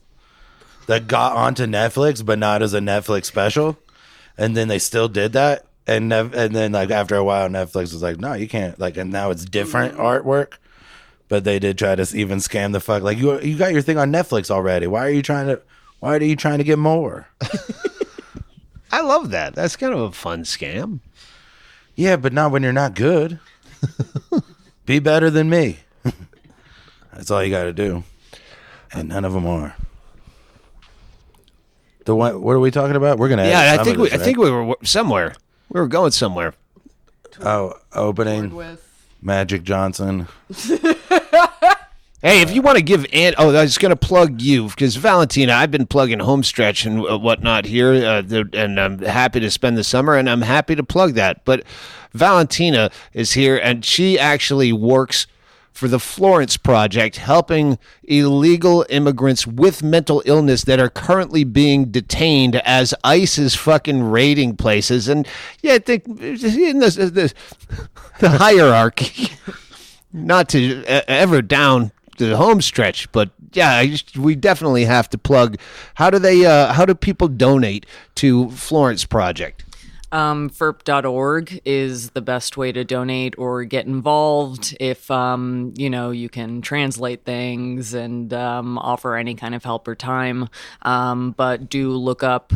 that got onto Netflix, but not as a Netflix special. And then they still did that. And then like after a while, Netflix was like, no, you can't. Like, and now it's different artwork. But they did try to even scam the fuck. Like, you got your thing on Netflix already. Why are you trying to get more? I love that. That's kind of a fun scam. Yeah, but not when you're not good. Be better than me. That's all you got to do. And none of them are. The one, what are we talking about? We're gonna. Yeah, I think we were somewhere. We were going somewhere. Oh, opening With Magic Johnson. Hey, if you want to give I was going to plug you because Valentina, I've been plugging HomeStretch and whatnot here, and I'm happy to spend the summer, and I'm happy to plug that. But Valentina is here, and she actually works for the Florence Project, helping illegal immigrants with mental illness that are currently being detained as ICE is fucking raiding places. And yeah, I think in the hierarchy, not to ever down the home stretch, but yeah, we definitely have to plug. How do people donate to Florence Project? FERP.org is the best way to donate or get involved if, you can translate things and offer any kind of help or time. But do look up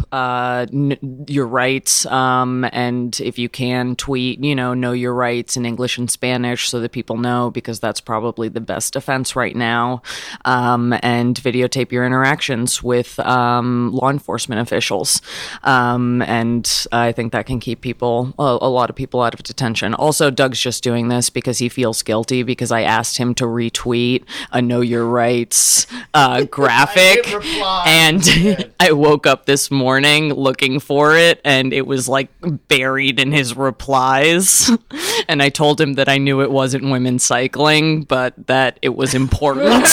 your rights, and if you can, tweet, know your rights in English and Spanish so that people know, because that's probably the best defense right now. And videotape your interactions with law enforcement officials. And I think that can keep a lot of people out of detention. Also, Doug's just doing this because he feels guilty because I asked him to retweet a Know Your Rights graphic, and I woke up this morning looking for it, and it was like buried in his replies. And I told him that I knew it wasn't women cycling, but that it was important.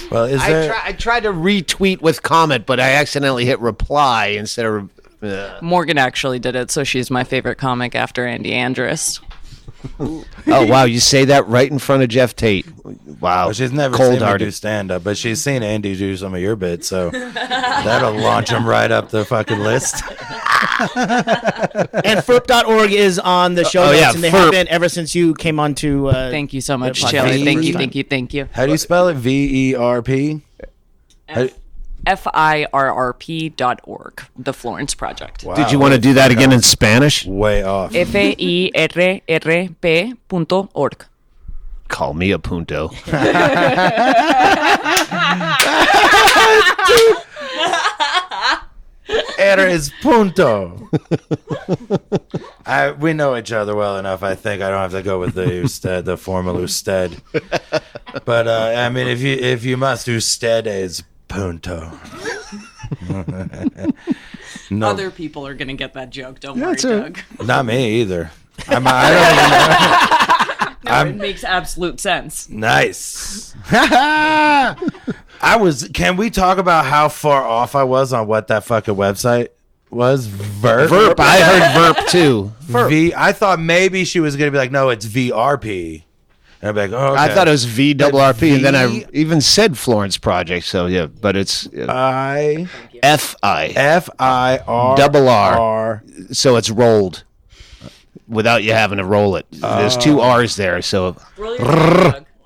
Well, I tried to retweet with comment, but I accidentally hit reply instead of. Morgan actually did it, so she's my favorite comic after Andy Andrist. Oh wow! You say that right in front of Geoff Tate. Wow, well, she's never seen me do stand up, but she's seen Andy do some of your bits, so that'll launch him right up the fucking list. And FERP.org is on the show notes, and they have been ever since you came on to. Thank you so much, Chaille. Thank you. How do you spell it? VERP? FIRRP.org, the Florence Project. Wow. Did you want to do that again in Spanish? Way off. FIRRP.org. Call me a punto. Eres punto. We know each other well enough. I think I don't have to go with the formal usted. But I mean, if you must, usted is punto. No, Other people are gonna get that joke. Don't worry, Doug. not me either. I don't even know. It makes absolute sense. Nice. Can we talk about how far off I was on what that fucking website was? Verp. I heard Verp too. I thought maybe she was going to be like, no, it's VRP. And I'd be like, oh, okay. I thought it was VRRP, and then I V- even said Florence Project. So yeah, but it's FIR. FIRR. So it's rolled without you having to roll it. There's two R's there. So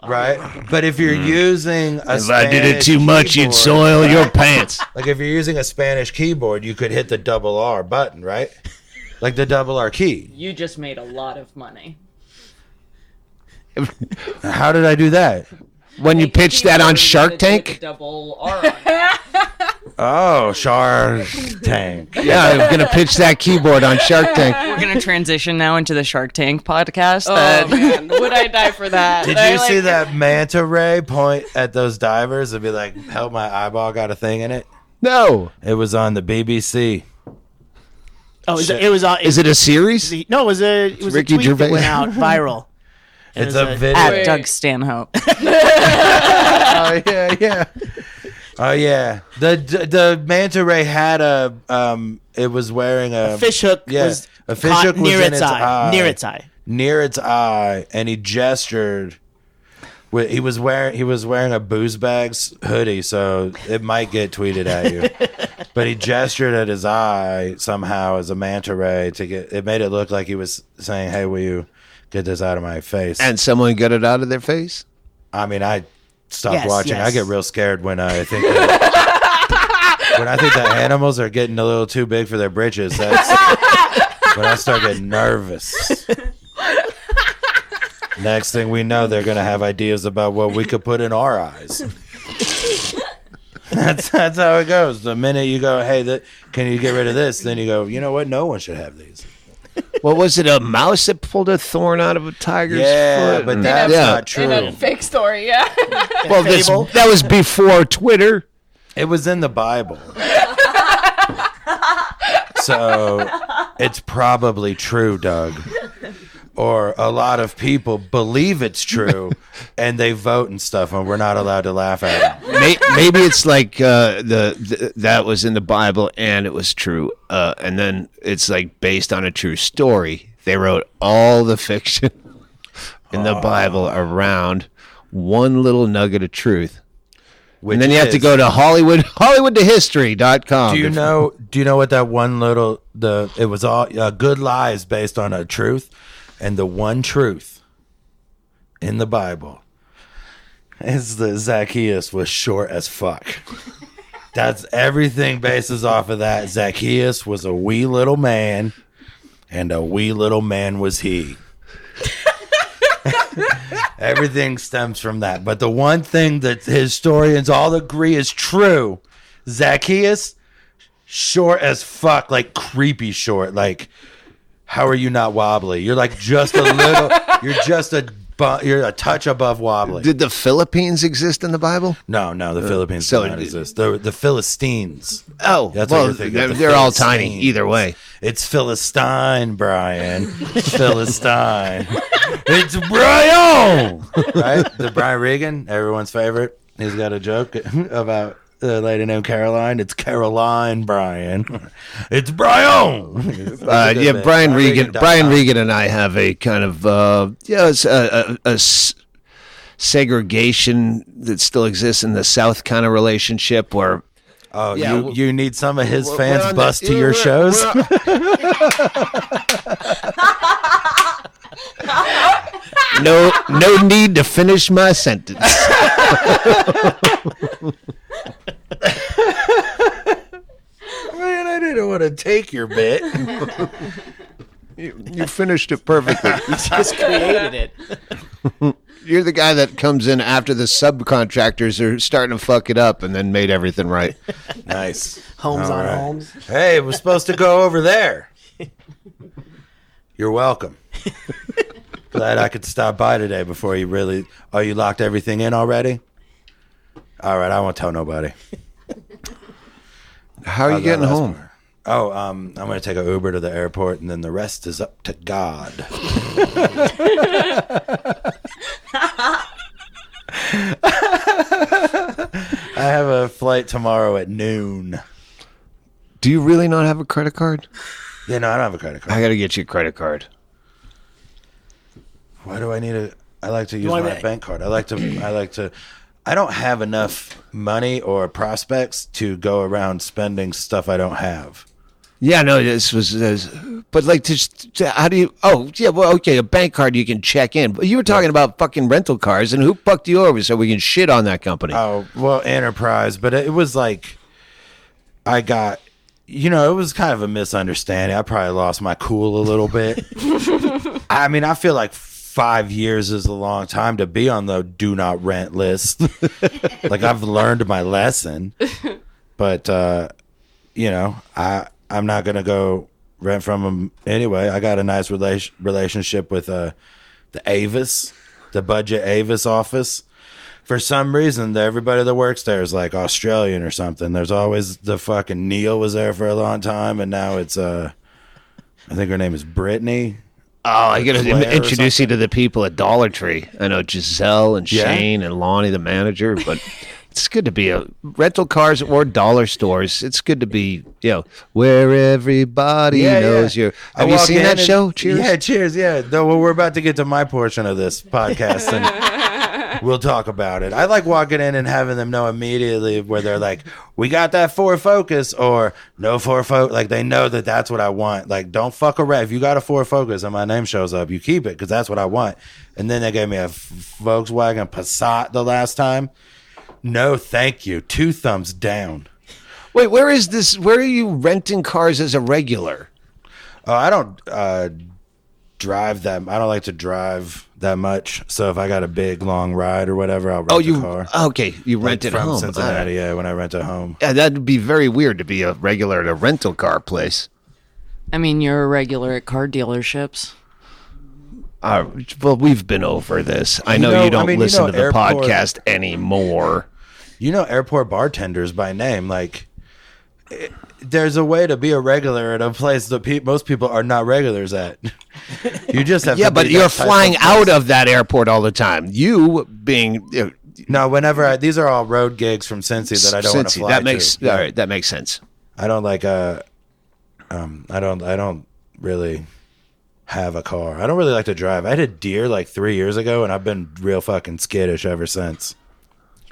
Right, but if you're using a if I did it too much, you'd keyboard- soil your pants. Like if you're using a Spanish keyboard, you could hit the double R button, right? Like the double R key. You just made a lot of money. How did I do that? When you pitched that on Shark Tank? Double R on it. Oh, Shark Tank. Yeah, I'm going to pitch that keyboard on Shark Tank. We're gonna transition now into the Shark Tank podcast. Oh man, would I die for that? Did you see that manta ray point at those divers and be like, help, my eyeball got a thing in it? No. It was on the BBC. Oh, it was on. Is it a series? No, it was a Ricky tweet Gervais. that went out viral. It's a video. At Wait. Doug Stanhope. Oh yeah. Oh yeah. The manta ray had it was wearing a Fish hook was a fish caught hook was near in its eye. Near its eye. Near its eye, and he gestured. He was wearing a booze bags hoodie, so it might get tweeted at you. But he gestured at his eye somehow as a manta ray to get. It made it look like he was saying, "Hey, will you get this out of my face?" And someone got it out of their face? I mean, I stopped Yes, watching. yes. I get real scared when I think that, when I think that animals are getting a little too big for their britches. That's when I start getting nervous. Next thing we know, they're gonna have ideas about what we could put in our eyes. That's how it goes. The minute you go, "Hey, can you get rid of this?" Then you go, "You know what? No one should have these." Well, was it a mouse that pulled a thorn out of a tiger's Yeah, foot? but that's not In true. a fake story, yeah. Well, that was before Twitter. It was in the Bible. So it's probably true, Doug. Or a lot of people believe it's true, and they vote and stuff, and we're not allowed to laugh at it. Maybe it's like that was in the Bible and it was true, and then it's like based on a true story. They wrote all the fiction in the Bible around one little nugget of truth. And then you have to go to hollywoodtohistory.com. Do you know what that one little it was all good lies based on a truth, and the one truth in the Bible is that Zacchaeus was short as fuck. That's everything bases off of that. Zacchaeus was a wee little man, and a wee little man was he. Everything stems from that. But the one thing that historians all agree is true, Zacchaeus, short as fuck, like creepy short. Like, how are you not wobbly? You're like just a little, you're a touch above wobbly. Did the Philippines exist in the Bible? No, the Philippines so do not exist. The Philistines. Oh, That's what well, you're thinking of, the they're all tiny Philistines. either way. It's Philistine, Brian. Philistine. It's Brian! Right? The Brian Regan, everyone's favorite. He's got a joke about a lady named Caroline. It's Caroline, Brian. It's Brian! Brian Regan and I have a kind of it's a segregation that still exists in the South kind of relationship where Oh, Yeah, you need some of his fans we're on bust the- to your we're- shows? no need to finish my sentence. Man, I didn't want to take your bit. You finished it perfectly. You just created it. You're the guy that comes in after the subcontractors are starting to fuck it up and then made everything right. Nice. Homes All on right. homes. Hey, it was supposed to go over there. You're welcome. Glad I could stop by today before you really... Oh, you locked everything in already? All right, I won't tell nobody. How are you How's that getting last home? part? Oh, I'm going to take an Uber to the airport, and then the rest is up to God. I have a flight tomorrow at noon. Do you really not have a credit card? Yeah, no, I don't have a credit card. I got to get you a credit card. Why do I need a? I like to use want my to- bank card. I like to. I don't have enough money or prospects to go around spending stuff I don't have. Yeah, no, but like, how do you? Oh, yeah, well, okay, a bank card you can check in. But you were talking about fucking rental cars, and who fucked you over so we can shit on that company? Oh, well, Enterprise, but it was like I got, it was kind of a misunderstanding. I probably lost my cool a little bit. I mean, I feel like 5 years is a long time to be on the do not rent list. Like, I've learned my lesson, but I'm not gonna go rent from them anyway. I got a nice relationship with the Avis, the Budget Avis office. For some reason, everybody that works there is like Australian or something. There's always the fucking Neil was there for a long time, and now it's I think her name is Brittany. I got to Claire or introduce you to the people at Dollar Tree. I know Giselle and Yeah? Shane and Lonnie, the manager, but it's good to be a rental cars or dollar stores. It's good to be, where everybody knows you. I Have you walk seen in that and- show? Cheers. Yeah, cheers. Yeah. No, well, we're about to get to my portion of this podcast, and we'll talk about it. I like walking in and having them know immediately where they're like, "We got that Ford Focus," or "No Ford Focus." Like they know that that's what I want. Like, don't fuck around. If you got a Ford Focus and my name shows up, you keep it because that's what I want. And then they gave me a Volkswagen Passat the last time. No, thank you. 2 thumbs down. Wait, where is this? Where are you renting cars as a regular? Oh, I don't drive that. I don't like to drive that much. So if I got a big long ride or whatever, I'll rent a car. Okay, you rent it from home. Cincinnati. Yeah, when I rent at home. Yeah, that'd be very weird to be a regular at a rental car place. I mean, you're a regular at car dealerships. Well, we've been over this. I know know- you don't I mean, listen to the airport- podcast anymore. You know airport bartenders by name. Like, there's a way to be a regular at a place that most people are not regulars at. You just have Yeah, to be but that you're type flying of out person. of that airport all the time. You being No, whenever these are all road gigs from Cincy that I don't want to Cincy, fly that makes to. all right. That makes sense. I don't like I don't really have a car. I don't really like to drive. I had a deer like 3 years ago, and I've been real fucking skittish ever since.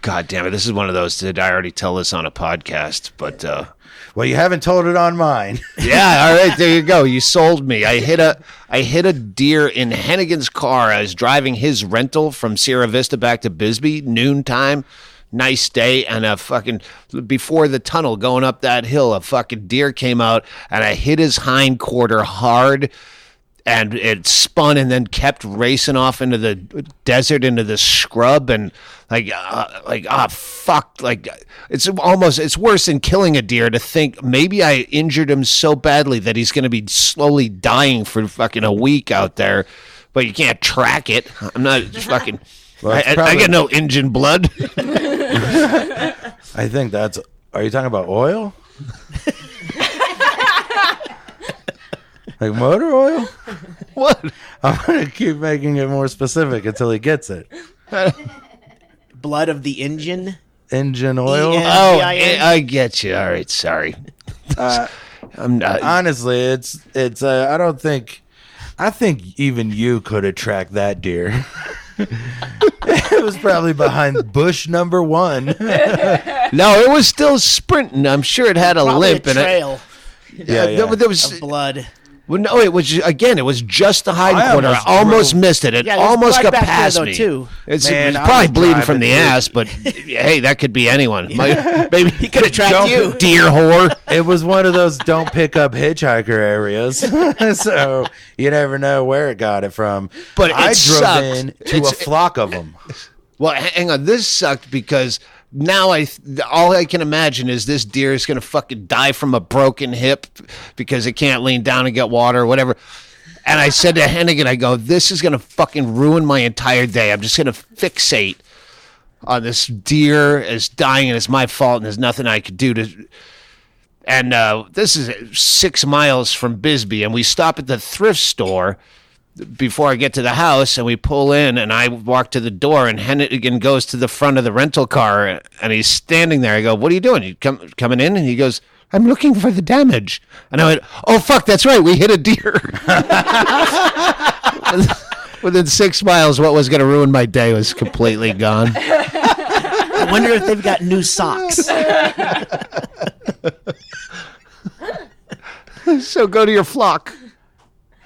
God damn it! This is one of those. Did I already tell this on a podcast? But Well, you haven't told it on mine. yeah, all right, there you go. You sold me. I hit a deer in Hennigan's car. I was driving his rental from Sierra Vista back to Bisbee, noontime. Nice day, and a fucking before the tunnel going up that hill, a fucking deer came out, and I hit his hind quarter hard, and it spun and then kept racing off into the desert, into the scrub, and fuck, like it's worse than killing a deer to think maybe I injured him so badly that he's going to be slowly dying for fucking a week out there, but you can't track it. I'm not fucking. Well, it's I probably- get no engine blood. I think that's. Are you talking about oil? Like motor oil? What? I'm gonna keep making it more specific until he gets it. Blood of the engine. Engine oil. Yeah. Oh, VIN? I get you. All right, sorry. I'm not. Honestly, it's. I don't think. I think even you could have tracked that deer. It was probably behind bush number 1. No, it was still sprinting. I'm sure it had a Probably limp a in it. trail There was. of blood. Well, no, it was again. It was just the hind I quarter. I almost almost drove- missed it. It Yeah, there's almost blood got back there, past though, me. too. It's Man, I probably was bleeding from driving the through- ass, but hey, that could be anyone. Maybe he could have tracked you. deer whore. It was one of those don't pick up hitchhiker areas, so you never know where it got it from. But I it drove sucked. in to It's- a flock of them. Well, hang on. This sucked because now all I can imagine is this deer is going to fucking die from a broken hip because it can't lean down and get water or whatever. And I said to Hennigan, I go, this is going to fucking ruin my entire day. I'm just going to fixate on this deer is dying and it's my fault and there's nothing I could do to. And this is 6 miles from Bisbee, and we stop at the thrift store before I get to the house, and we pull in, and I walk to the door, and Hennigan goes to the front of the rental car, and he's standing there. I go, what are you doing? You coming in? And he goes, I'm looking for the damage. And I went, oh, fuck, that's right. We hit a deer. Within 6 miles, what was going to ruin my day was completely gone. I wonder if they've got new socks. So go to your flock.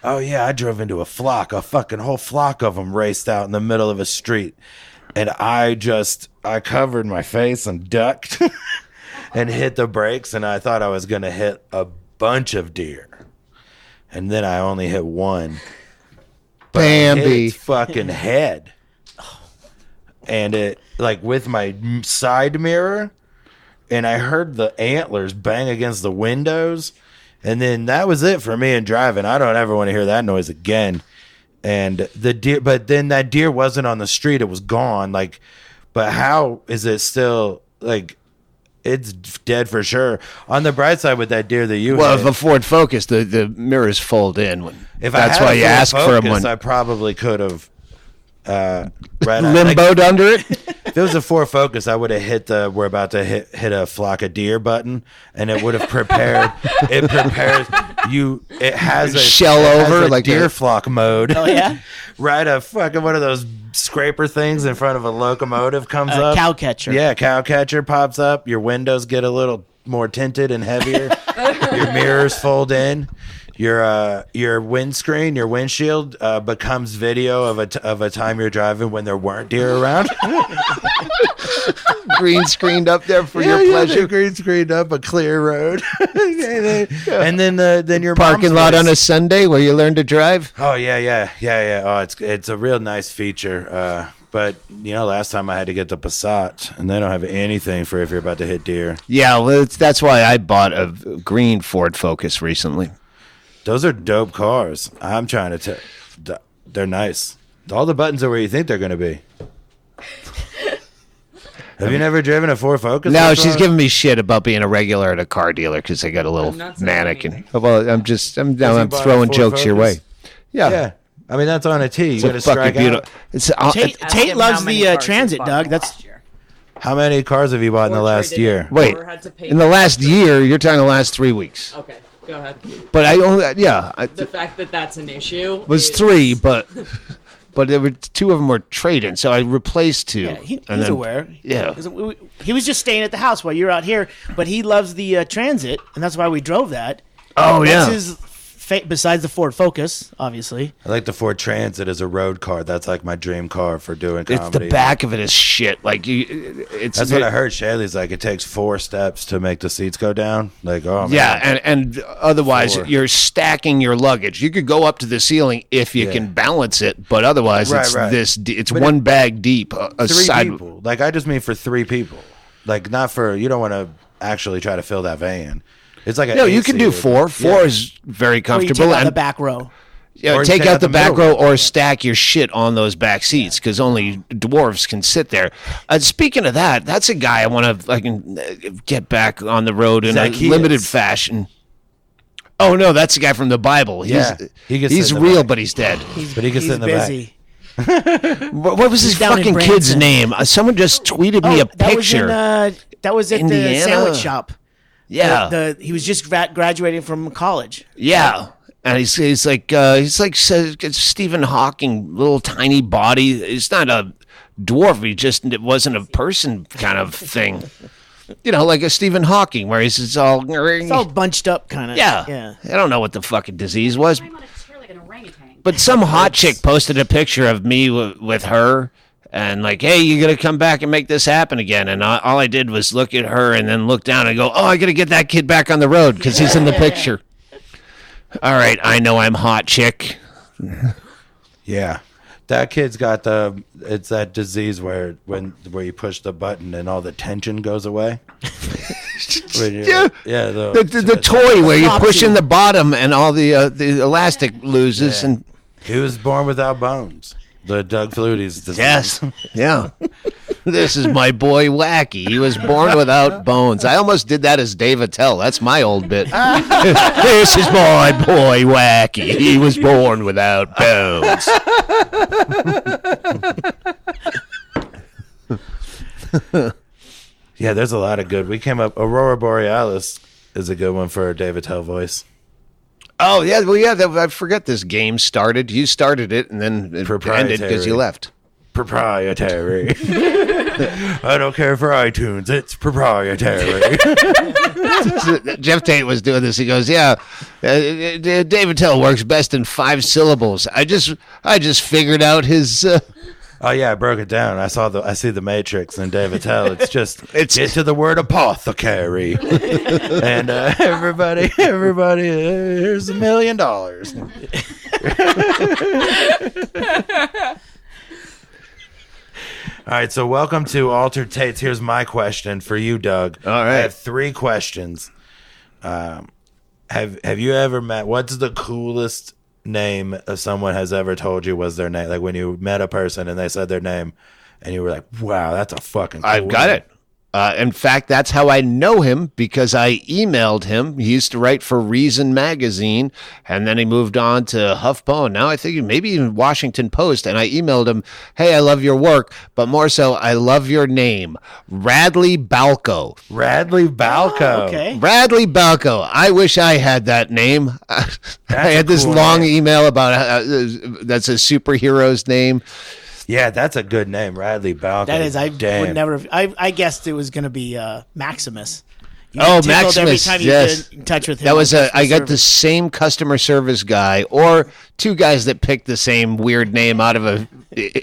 Oh yeah, I drove into a flock. A fucking whole flock of them raced out in the middle of a street, and I covered my face and ducked and hit the brakes, and I thought I was gonna hit a bunch of deer, and then I only hit one. But I hit Bambi. its fucking head, and it like with my side mirror, and I heard the antlers bang against the windows. And then that was it for me in driving. I don't ever want to hear that noise again. And the deer, but then that deer wasn't on the street; it was gone. Like, but how is it still like? it's dead for sure. On the bright side, with that deer that you Well, hit, the Ford Focus, the mirrors fold in. if That's I had why a you Ford ask for them Focus, when I probably could have limboed under it. If it was a Ford Focus, I would have hit the "we're about to hit a flock of deer" button, and it would have prepared. It prepares you. It has a Shell it has over, a like deer a- flock mode. Oh yeah, Right, a fucking one of those scraper things in front of a locomotive comes up. cow catcher. Yeah, cow catcher pops up. Your windows get a little more tinted and heavier. Your mirrors fold in. Your windscreen, your windshield becomes video of a time you're driving when there weren't deer around. Green screened up there for your pleasure. Green screened up a clear road, and then your Parking mom's lot place. on a Sunday where you learn to drive. Oh yeah. Oh, it's a real nice feature. But last time I had to get the Passat, and they don't have anything for if you're about to hit deer. Yeah, well, that's why I bought a green Ford Focus recently. Those are dope cars. I'm trying to tell. They're nice. All the buttons are where you think they're going to be. Have you never driven a Ford Focus? No, before? she's giving me shit about being a regular at a car dealer because I got a little I'm not saying mannequin. anything. Well, I'm you bought a throwing Ford jokes your Focus? way. Yeah. Yeah. I mean, that's on a T. You It's got a to strike fucking beautiful. out. It's Tate, Ask Tate him loves how many the cars he transit, bought Doug. in the That's last year. How many cars have you bought in the Or last traded year? in, Wait, or had to pay in the for last it. year, you're talking the last 3 weeks. Okay, go ahead. But I only, The fact that that's an issue was is- 3, but there were 2 of them were trading, so I replaced 2. yeah, he's and then- aware. Yeah. He was just staying at the house while you're out here, but he loves the transit, and that's why we drove that. Oh That's yeah. his besides the Ford Focus, obviously. I like the Ford Transit as a road car. That's like my dream car for doing It's comedy. the back of it is shit. Like it's That's what I heard. Chaille's like, it takes 4 steps to make the seats go down. Like, oh man. Yeah, and otherwise 4. you're stacking your luggage. You could go up to the ceiling if you Yeah. can balance it, but otherwise Right, it's right. it's But one bag deep. A 3 side. people. Like, I just mean for 3 people. Like, not for, you don't want to actually try to fill that van. It's like a No, you can do 4. 4 Yeah. is very Or you comfortable. take out And the back row. yeah, Or take out the back middle row or stack your shit on those back seats because only dwarves can sit there. Speaking of that, that's a guy I want to get back on the road in Zacchaeus. a limited fashion. Oh no, that's the guy from the Bible. Yeah, he gets he's sit in the real, back. but he's dead. But he can He's sit in the back. busy. What was his down in fucking kid's Branson. name? Someone just tweeted me a picture. That was at Indiana. the sandwich shop. Yeah, He was just graduating from college. yeah. And he's like Stephen Hawking, little tiny body. He's not a dwarf. It wasn't a person kind of thing. Like a Stephen Hawking, where he's all. It's all bunched up, kind of. Yeah. Yeah. I don't know what the fucking disease was. I'm on a chair like an orangutan. But some hot chick posted a picture of me with her and like, hey, you got to come back and make this happen again. And all I did was look at her and then look down and go, oh, I got to get that kid back on the road because he's in the picture. All right, I know I'm hot chick. Yeah. That kid's got it's that disease where you push the button and all the tension goes away. Yeah. Yeah. The toy where you push in the bottom and all the elastic loses. Yeah. And He was born without bones. The Doug Flutie's disease. yes, yeah. This is my boy Wacky. He was born without bones. I almost did that as Dave Attell. That's my old bit. This is my boy Wacky. He was born without bones. Yeah, there's a lot of good. We came up. Aurora Borealis is a good one for a Dave Attell voice. Oh yeah, well yeah. I forget this game started. You started it, and then it ended because you left. Proprietary. I don't care for iTunes. It's proprietary. Geoff Tate was doing this. He goes, "Yeah, Dave Attell works best in 5 syllables." I just figured out his. Oh yeah, I broke it down. I see the Matrix and Dave Attell. It's just It's- get to the word apothecary, and everybody, here's $1 million. All right, so welcome to Altered Tates. Here's my question for you, Doug. All right. I have 3 questions. Have you ever met? What's the coolest name someone has ever told you was their name? Like when you met a person and they said their name, and you were like, "Wow, that's a fucking." Cool I've got name. it. In fact, that's how I know him, because I emailed him. He used to write for Reason Magazine, and then he moved on to HuffPo, and now I think maybe even Washington Post. And I emailed him, hey, I love your work, but more so, I love your name, Radley Balco. Radley Balco. Oh, okay. Radley Balco. I wish I had that name. I had this cool long name. email about that's a superhero's name. Yeah, that's a good name, Radley Balco. That is, I Damn. would never. I guessed it was going to be Maximus. You Oh, tickled Maximus, Every time you yes. get in touch with him. That was on I got customer the same customer service guy, or two guys that picked the same weird name out of a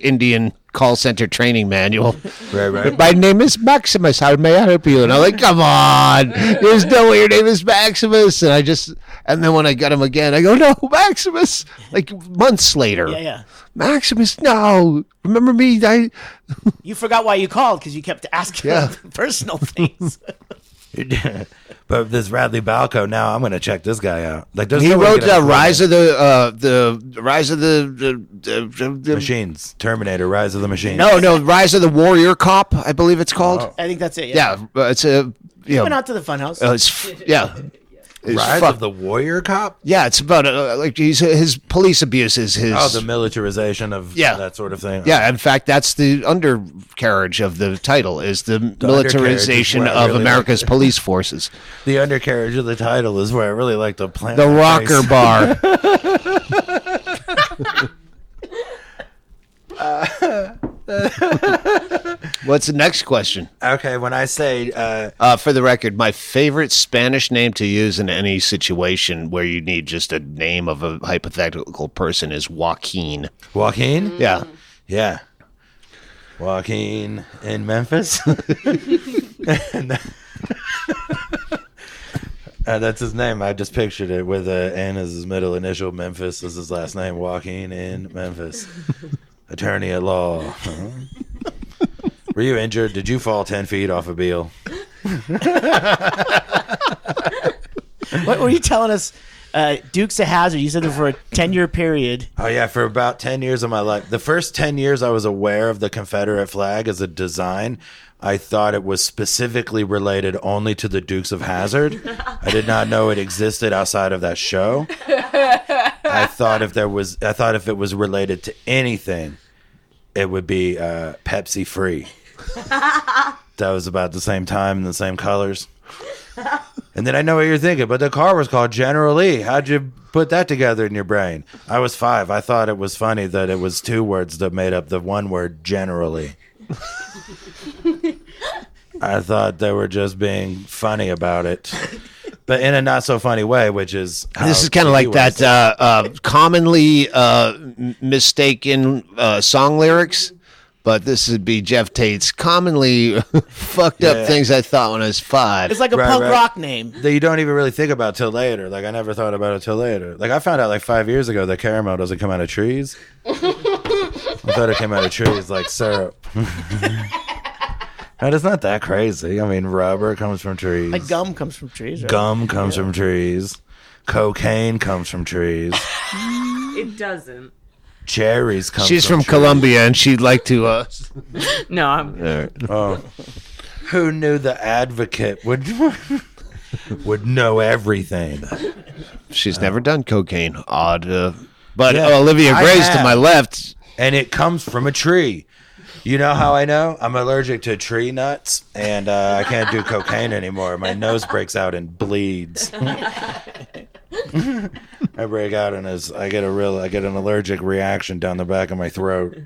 Indian call center training manual. Right. My name is Maximus. How may I help you? And I'm like, come on, there's no way your name is Maximus. And then when I got him again, I go, no, Maximus. Like months later. Yeah. Maximus, no. Remember me? You forgot why you called because you kept asking Yeah. personal things. But this Radley Balco, now I'm going to check this guy out. Like, there's He no way to wrote get a Rise of the Machines. Terminator, Rise of the Machines. No, Rise of the Warrior Cop, I believe it's called. Oh. I think that's it. Yeah, it's a Went out to the funhouse. It's Rise fuck- of the Warrior Cop? yeah, it's about like his police abuse is his. Oh, the militarization of that sort of thing. Yeah, in fact, that's the undercarriage of the title is the militarization undercarriage is where I of really America's police forces. The undercarriage of the title is where I really like to plant The my Rocker face. Bar. What's the next question? Okay, when I say For the record, my favorite Spanish name to use in any situation where you need just a name of a hypothetical person is Joaquin. Joaquin? Yeah. Yeah. Joaquin in Memphis. That's his name. I just pictured it with N as his middle initial. Memphis is his last name. Joaquin in Memphis. Attorney at law. Uh-huh. Were you injured? Did you fall 10 feet off a Beale? What were you telling us? Dukes of Hazzard. You said that for a 10-year period. Oh, yeah, for about 10 years of my life. The first 10 years I was aware of the Confederate flag as a design. I thought it was specifically related only to the Dukes of Hazzard. I did not know it existed outside of that show. I thought if it was related to anything, it would be Pepsi free. That was about the same time and the same colors. And then I know what you're thinking, but the car was called General Lee. How'd you put that together in your brain? I was 5. I thought it was funny that it was 2 words that made up the one word generally. I thought they were just being funny about it, but in a not so funny way, which is how This is kind of TV like that commonly mistaken song lyrics, but this would be Geoff Tate's commonly fucked up things I thought when I was 5. It's like a punk rock name. that you don't even really think about till later. Like, I never thought about it till later. Like, I found out like 5 years ago that caramel doesn't come out of trees. I thought it came out of trees like syrup. And it's not that crazy. I mean, rubber comes from trees. Like gum comes from trees. Right? Gum comes from trees. Cocaine comes from trees. It doesn't. Cherries come She's from trees. Colombia, and she'd like to. No, I'm. Oh. Who knew the Advocate would know everything? She's never done cocaine. Odd. But Yeah, Olivia I Grace to have. my left. And it comes from a tree. You know how I know? I'm allergic to tree nuts, and I can't do cocaine anymore. My nose breaks out and bleeds. I break out and I get an allergic reaction down the back of my throat.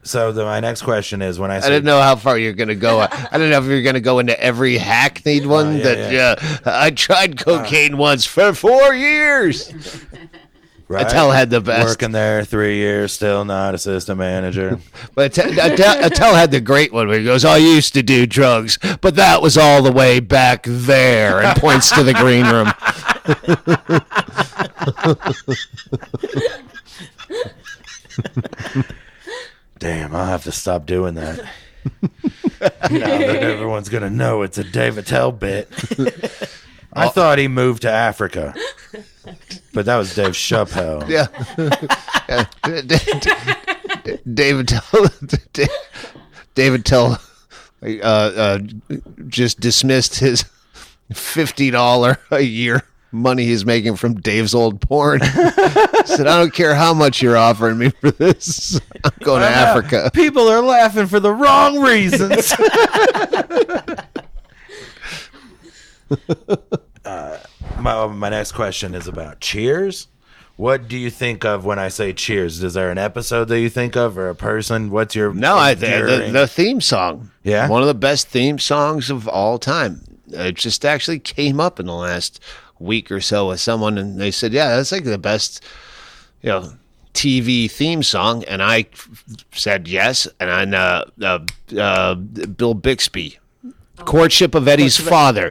So my next question is when I I say didn't know how far you're going to go. I didn't know if you're going to go into every hackneyed one. I tried cocaine once for 4 years. right, Attell had the best. working there 3 years, still not assistant manager. But Attell had the great one where he goes, I used to do drugs, but that was all the way back there, and points to the green room. Damn, I'll have to stop doing that. Now that everyone's going to know it's a Dave Attell bit. I thought he moved to Africa. But that was Dave Chappelle. Yeah. David Attell. David Tell just dismissed his $50 a year money he's making from Dave's old porn. Said, I don't care how much you're offering me for this. I'm going to Africa. People are laughing for the wrong reasons. My next question is about Cheers. What do you think of when I say Cheers? Is there an episode that you think of or a person? What's your No, the theme song. Yeah? One of the best theme songs of all time. It just actually came up in the last week or so with someone, and they said, yeah, that's like the best, TV theme song. And I said yes. And Bill Bixby, Courtship of Eddie's Father.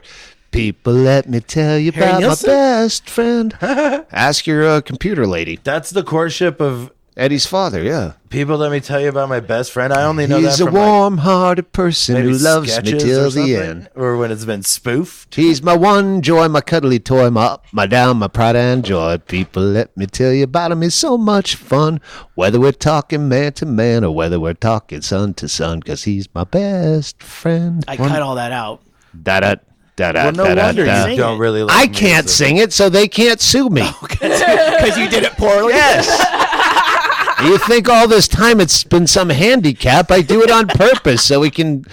People, let me tell you Harry about Nilsson? my best friend. Ask your computer lady. That's the Courtship of Eddie's father, yeah. People. Let me tell you about my best friend. I only know He's that a from warm-hearted person maybe who loves me sketches till or the something, end. or when it's been spoofed. He's my one joy, my cuddly toy, my up, my down, my pride and joy. People, let me tell you about him. He's so much fun, whether we're talking man to man or whether we're talking son to son, because he's my best friend. I cut all that out. Well, no wonder you don't really like I can't music. sing it, so they can't sue me. Because you did it poorly? Yes. You think all this time it's been some handicap? I do it on purpose so we can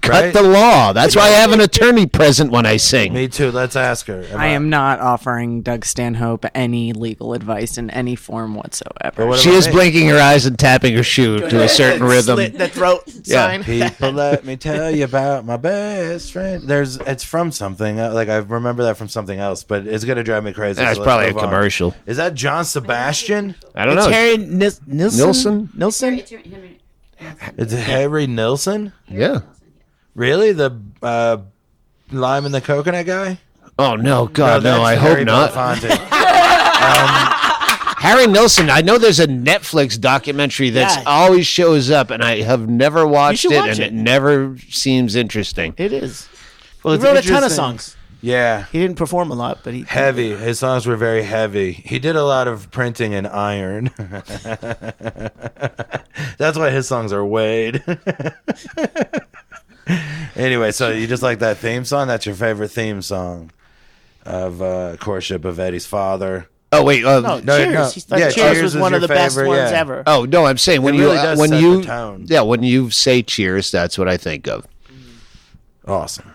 cut Right. the law. That's why I have an attorney present when I sing. Me too. Let's ask her. I am not offering Doug Stanhope any legal advice in any form whatsoever. What She about is me? blinking her eyes and tapping her shoe to a certain rhythm. Slit the throat Yeah. sign. People, let me tell you about my best friend. It's from something. Like I remember that from something else, but it's gonna drive me crazy. That's so let's probably a move on. commercial. Is that John Sebastian? I don't It's know. Harry Nilsson? Nilsson? It's Harry Nilsson. Yeah. Really, the lime and the coconut guy? Oh no, God, no! that's I Harry hope not. Belafonte. Harry Nilsson. I know there's a Netflix documentary that Yeah. always shows up, and I have never watched should it, watch and it. it never seems interesting. It is. Well, He it's wrote a ton of interesting. songs. Yeah, He didn't perform a lot, but he heavy. His songs were very heavy. He did a lot of printing in iron. That's why his songs are weighed. Anyway, so you just like that theme song? That's your favorite theme song of Courtship of Eddie's Father. Oh wait, No, Cheers. He thought Yeah, Cheers Cheers was is one of your the best favorite, ones yeah. ever. oh no, I'm saying when It you really does when set you the tone. yeah when you say Cheers, that's what I think of. Awesome.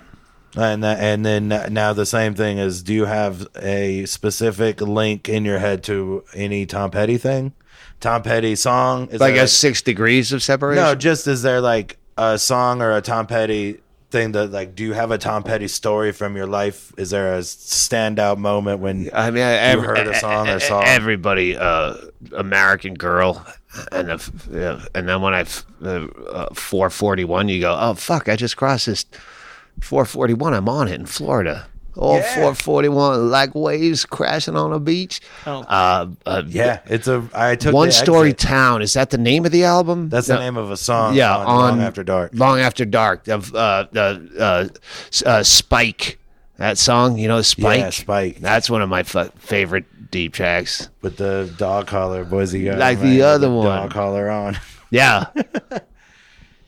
And then now the same thing is, do you have a specific link in your head to any Tom Petty thing? Tom Petty song? Is Like there a 6 degrees of separation. no, just is there like a song or a Tom Petty thing that, like, do you have a Tom Petty story from your life? Is there a standout moment when I mean, you heard a song or saw everybody, American Girl, and then when 441, you go, oh fuck, I just crossed this 441. I'm on it in Florida. Oh, 441, like waves crashing on a beach. Oh. yeah, it's a I took One the Story exit. Town. Is that the name of the album? That's the name of a song. Yeah, on on Long After Dark. Long After Dark. Of Spike. That song, you know, Spike. Yeah, Spike. That's one of my favorite deep tracks. With the dog collar, Boise guy. Like man, the with other one. Dog collar on. Yeah,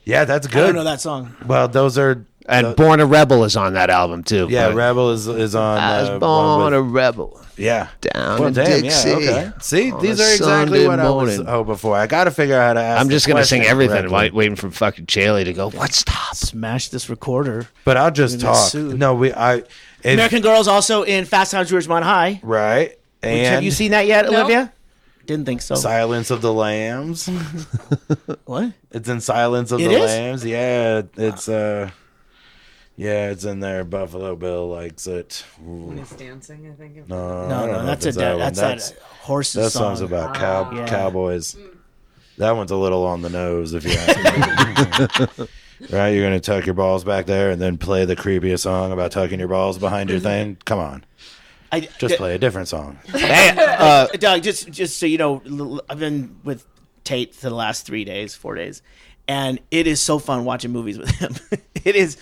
Yeah, that's I don't good. know that song. Well, those are and Born a Rebel is on that album too. yeah. But Rebel is on. I was one born with- a rebel yeah. down Well, in damn, Dixie. yeah, okay. See, on these a are exactly Sunday what I was morning. hoping for. I got to figure out how to ask. I'm the just gonna sing question everything, correctly. waiting for fucking Chaille to go. What? Stop. Smash this recorder. But I'll just We're gonna get talk. sued. No, if- American Girl's also in Fast Times at Ridgemont High. right. And Have you seen that yet, No. Olivia? Didn't think so. Silence of the Lambs? What? It's in Silence of It the is? Lambs. Yeah, it's yeah, it's in there. Buffalo Bill likes it. Ooh. He's dancing, I think. No, I No, don't no, know that's if a it's that one. that's that horse's That song. song's about Yeah. cowboys. That one's a little on the nose, if you ask me. Right, you're gonna tuck your balls back there and then play the creepiest song about tucking your balls behind your thing. Come on, just play a different song. Hey, Doug, just so you know, I've been with Tate for the last 4 days, and it is so fun watching movies with him. It is.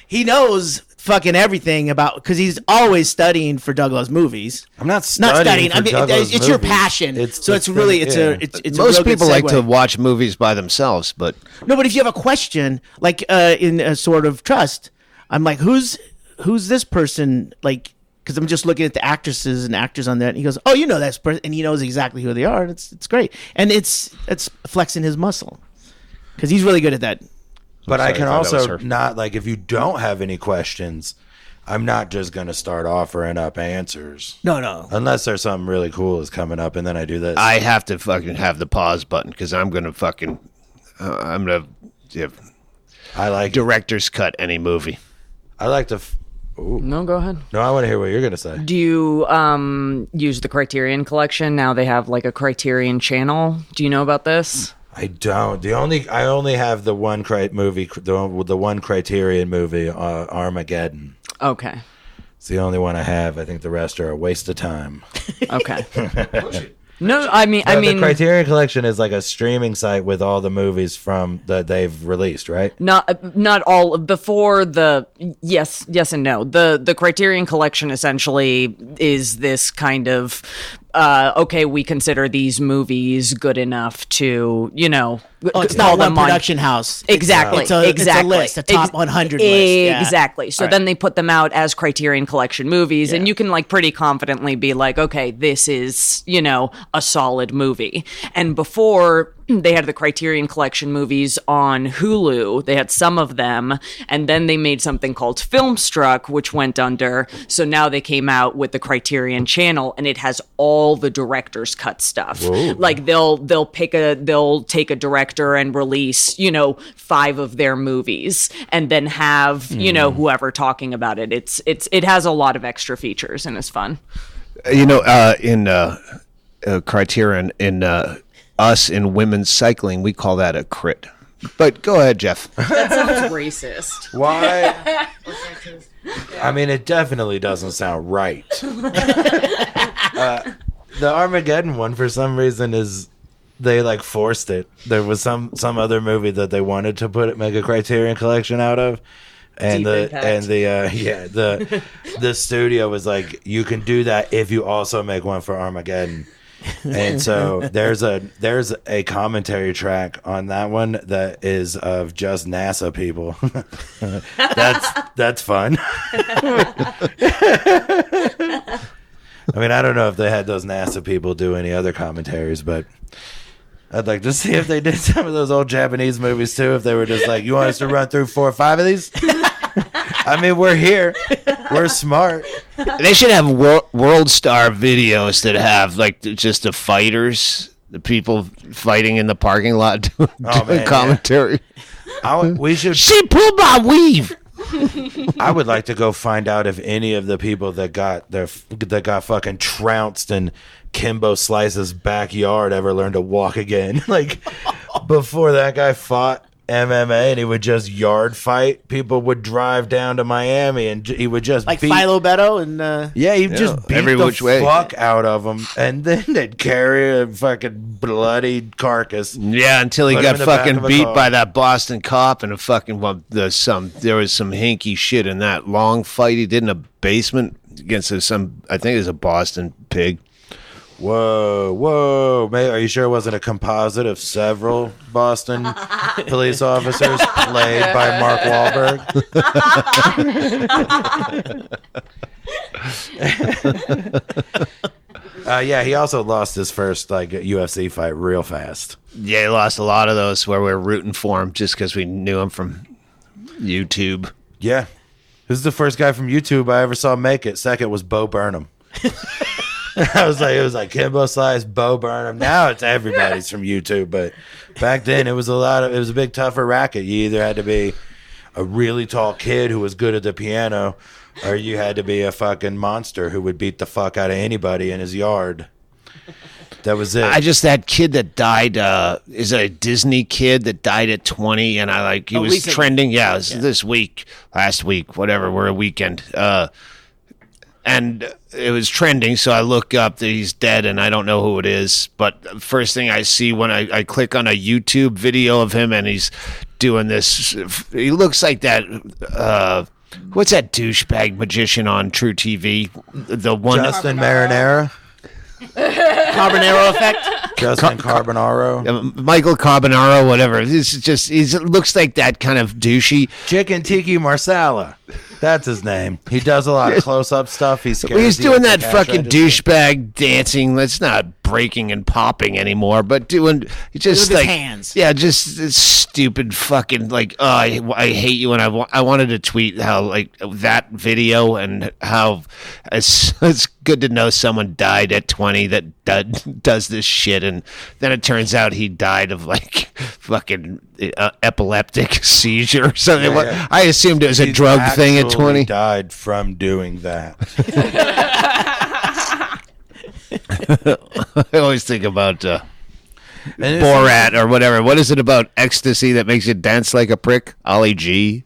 He knows fucking everything about because he's always studying for Doug Loves Movies. I'm not studying. I mean, it's your passion. So it's really it's a Most real good people like segue. to watch movies by themselves, but No, but if you have a question, like in a sort of trust, I'm like, who's this person? Like, because I'm just looking at the actresses and actors on that, and he goes, "Oh, you know that person," and he knows exactly who they are. And it's great, and it's flexing his muscle because he's really good at that. But I sorry, can I thought that was also her. not like if you don't have any questions, I'm not just gonna start offering up answers No. unless there's something really cool is coming up, and then I do this. I have to fucking have the pause button because I'm gonna fucking I like director's cut any movie. I like to. No, go ahead. No, I want to hear what you're gonna say. Do you use the Criterion Collection? Now they have like a Criterion channel. Do you know about this? I don't. I only have the one the one Criterion movie, Armageddon. Okay. It's the only one I have. I think the rest are a waste of time. Okay. No, I mean, The Criterion Collection is like a streaming site with all the movies from that they've released, right? not all before the yes and no. The Criterion Collection essentially is this kind of okay, we consider these movies good enough to, It's call not one them on- production house. Exactly. It's a list, a top 100 list. Yeah. Exactly. So All right. then they put them out as Criterion Collection movies, and you can like pretty confidently be like, okay, this is, a solid movie. And before they had the Criterion Collection movies on Hulu, they had some of them, and then they made something called Filmstruck, which went under. So now they came out with the Criterion Channel, and it has all the director's cut stuff. Whoa. Like they'll take a director and release 5 of their movies, and then have whoever talking about it. It has a lot of extra features and it's fun. In Criterion, in us in women's cycling, we call that a crit. But go ahead, Jeff. That sounds racist. Why? I mean, it definitely doesn't sound right. The Armageddon one, for some reason, is they like forced it. There was some other movie that they wanted to make a Criterion Collection out of. And Deep the studio was like, you can do that if you also make one for Armageddon. And so there's a commentary track on that one that is of just NASA people. that's fun. I mean, I don't know if they had those NASA people do any other commentaries, but I'd like to see if they did some of those old Japanese movies too. If they were just like, you want us to run through 4 or 5 of these? I mean, we're here. We're smart. They should have World Star videos that have like just the fighters, the people fighting in the parking lot doing man, commentary. We should. She pulled my weave. I would like to go find out if any of the people that got fucking trounced in Kimbo Slice's backyard ever learned to walk again. Like before that guy fought MMA and he would just yard fight, people would drive down to Miami and he would just Like beat, Philo Beto and he'd just beat every the which way. fuck out of them, and then they'd carry a fucking bloody carcass. Yeah, until he Put him got in the back fucking of a beat car. by that Boston cop and a fucking there was some hinky shit in that long fight he did in a basement against I think it was a Boston pig. Whoa. Are you sure it wasn't a composite of several Boston police officers played by Mark Wahlberg? He also lost his first UFC fight real fast. Yeah, he lost a lot of those where we were rooting for him just because we knew him from YouTube. Yeah. This is the first guy from YouTube I ever saw make it. Second was Bo Burnham. It was like Kimbo Slice, Bo Burnham. Now it's everybody's from YouTube, but back then it was a big tougher racket. You either had to be a really tall kid who was good at the piano, or you had to be a fucking monster who would beat the fuck out of anybody in his yard. That was it. That kid that died, is it a Disney kid that died at 20? And he was recently. trending. Yeah, it was this week, last week, whatever. We're a weekend. And it was trending, so I look up that he's dead, and I don't know who it is. But first thing I see when I click on a YouTube video of him, and he's doing this, he looks like that What's that douchebag magician on True TV? The one Justin Marinara. Carbonaro effect. Justin Carbonaro. Michael Carbonaro, whatever. He looks like that kind of douchey. Chicken Tiki Marsala. That's his name. He does a lot of close-up stuff. He's doing that fucking douchebag dancing. That's not breaking and popping anymore, but doing just With like his hands. Yeah, just this stupid fucking like. Oh, I hate you. And I wanted to tweet how like that video and how it's good to know someone died at 20 that does this shit, and then it turns out he died of like fucking epileptic seizure or something. Yeah. I assumed it was a drug thing at 20. Died from doing that. I always think about Borat or whatever. What is it about ecstasy that makes you dance like a prick? Ollie G.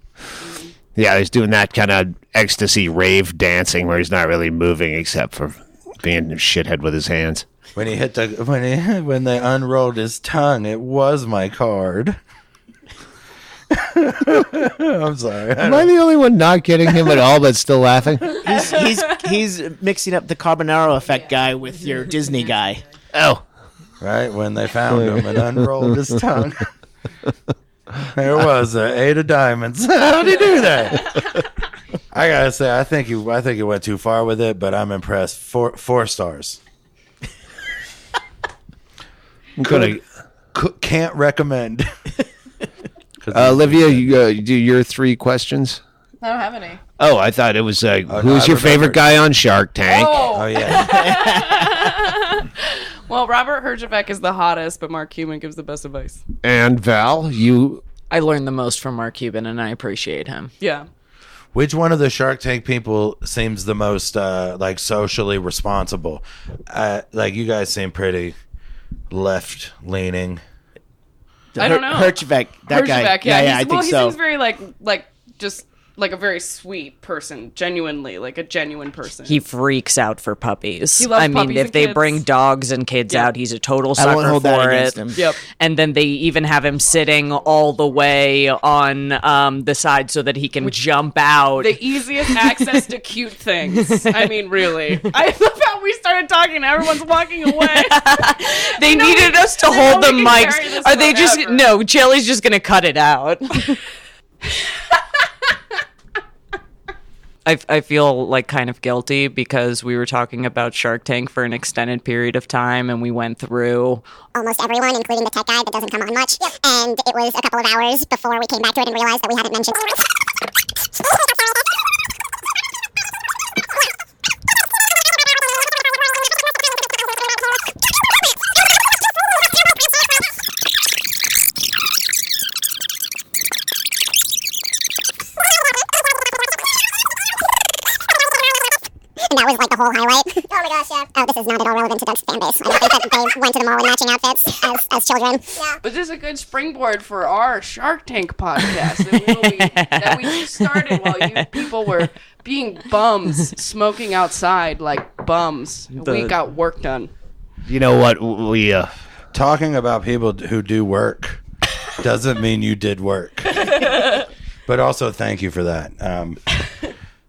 Yeah, he's doing that kind of ecstasy rave dancing where he's not really moving except for being a shithead with his hands. When he hit when they unrolled his tongue, it was my card. I'm sorry. Am I the only one not getting him at all but still laughing? He's mixing up the Carbonaro effect guy with your Disney guy. Oh. Right when they found him and unrolled his tongue. There was an 8 of diamonds. How'd he do that? I gotta say, I think he went too far with it, but I'm impressed. Four stars. Can't recommend. Olivia, you do your 3 questions. I don't have any. Oh, I thought it was who's I your favorite guy on Shark Tank? Oh yeah. Well, Robert Herjavec is the hottest, but Mark Cuban gives the best advice. And Val, you. I learned the most from Mark Cuban, and I appreciate him. Yeah. Which one of the Shark Tank people seems the most like socially responsible? Like you guys seem pretty left leaning. I don't know. Herjavec, that guy. Herjavec, Yeah, I think he so. seems very like just like a very sweet person, genuinely, like a genuine person. He freaks out for puppies. He loves I mean, puppies if and they kids. bring dogs and kids Yeah. out, he's a total I won't sucker hold that for against it. him. Yep. And then they even have him sitting all the way on the side so that he can jump out. The easiest access to cute things. I mean, really. I love how we started talking and everyone's walking away. They needed us to they hold know the we can mics. carry this Are they just forever. no? Chaille's just gonna cut it out. I feel like kind of guilty because we were talking about Shark Tank for an extended period of time, and we went through almost everyone, including the tech guy that doesn't come on much. Yep. And it was a couple of hours before we came back to it and realized that we hadn't mentioned. And that was like the whole highlight. Oh my gosh, yeah. Oh, this is not at all relevant to Doug's fan base. I don't think that they went to the mall in matching outfits as children. Yeah. But this is a good springboard for our Shark Tank podcast that we just started while you people were being bums, smoking outside like bums. We got work done. You know what? We Talking about people who do work doesn't mean you did work. But also, thank you for that.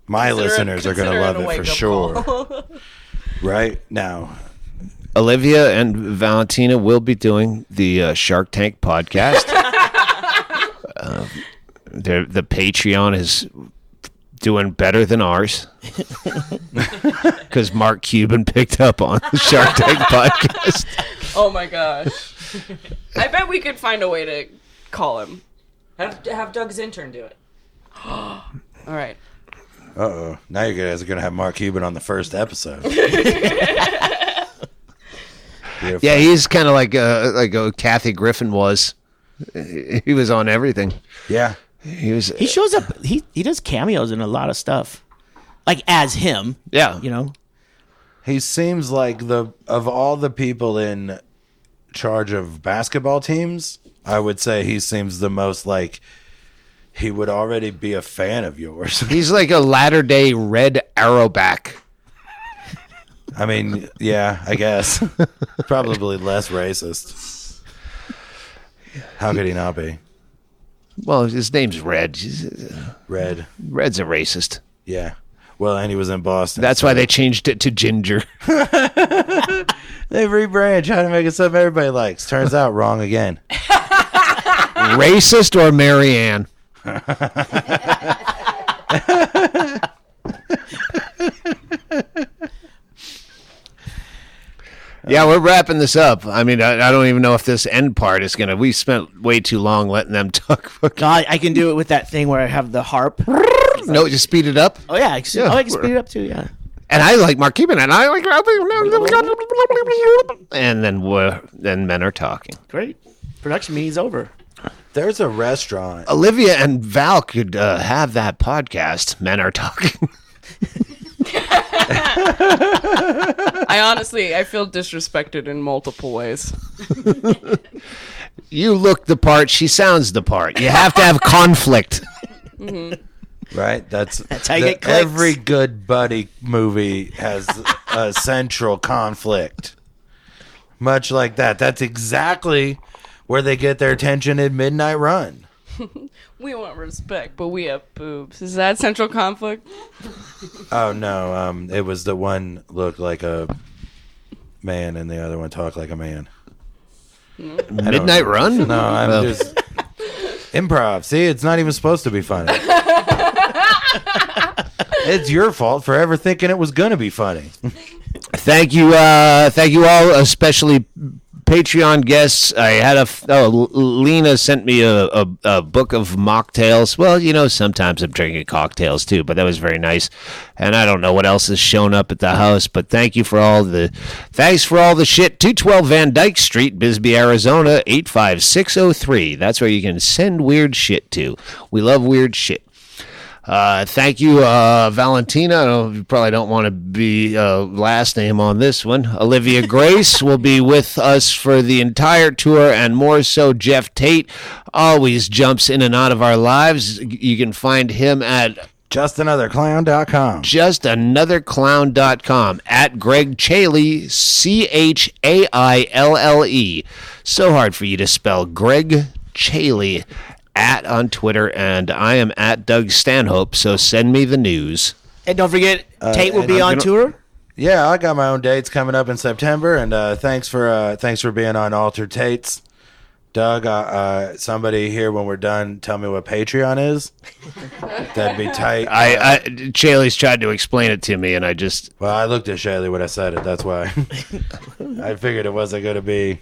My listeners are going to love it for sure. Right now, Olivia and Valentina will be doing the Shark Tank podcast. The Patreon is doing better than ours because Mark Cuban picked up on the Shark Tank podcast. Oh my gosh. I bet we could find a way to call him. have Doug's intern do it. All right. uh-oh. Now you guys are going to have Mark Cuban on the first episode. Yeah, he's kind of like Kathy Griffin was. He was on everything. Yeah. He shows up. He does cameos in a lot of stuff, like as him. Yeah, you know. He seems like of all the people in charge of basketball teams, I would say he seems the most like he would already be a fan of yours. He's like a latter-day Red Arrowback. I mean, yeah, I guess. Probably less racist. How could he not be? Well, his name's Red. Red. Red's a racist. Yeah. Well, and he was in Boston. That's why they changed it to Ginger. They rebrand, trying to make it something everybody likes. Turns out wrong again. Racist or Marianne? Yeah, we're wrapping this up. I mean, I don't even know if this end part is gonna. We spent way too long letting them talk. God, I can do it with that thing where I have the harp. No, just speed it up. Oh yeah, I can speed it up too. Yeah. And I like Mark Cuban, and I like, and then men are talking. Great. Production meeting's over. There's a restaurant. Olivia and Val could have that podcast. Men are talking. I feel disrespected in multiple ways. You look the part. She sounds the part. You have to have conflict. Mm-hmm. Right? That's how you get clicks. Every good buddy movie has a central conflict. Much like that. That's exactly where they get their attention in Midnight Run. We want respect, but we have boobs. Is that central conflict? Oh, no. It was the one looked like a man and the other one talked like a man. Midnight Run? No, I'm just... Improv. See, it's not even supposed to be funny. It's your fault for ever thinking it was gonna be funny. Thank you all, especially Patreon guests. I had Lena sent me a book of mocktails. Well, you know, sometimes I'm drinking cocktails too, but that was very nice. And I don't know what else has shown up at the house, but thanks for all the shit. 212 Van Dyke Street, Bisbee, Arizona, 85603. That's where you can send weird shit to. We love weird shit. Thank you, Valentina. I know you probably don't want to be last name on this one. Olivia Grace will be with us for the entire tour, and more so, Geoff Tate always jumps in and out of our lives. You can find him at justanotherclown.com. Justanotherclown.com. At Ggreg Chaille, Chaille. So hard for you to spell. Ggreg Chaille. On Twitter, and I am at Doug Stanhope, so send me the news. And don't forget, Tate will be on tour. Yeah, I got my own dates coming up in September, and thanks for being on Altered Tates. Doug, somebody here when we're done, tell me what Patreon is. That'd be tight. Chaille's tried to explain it to me, and I looked at Chaille when I said it, that's why. I figured it wasn't going to be...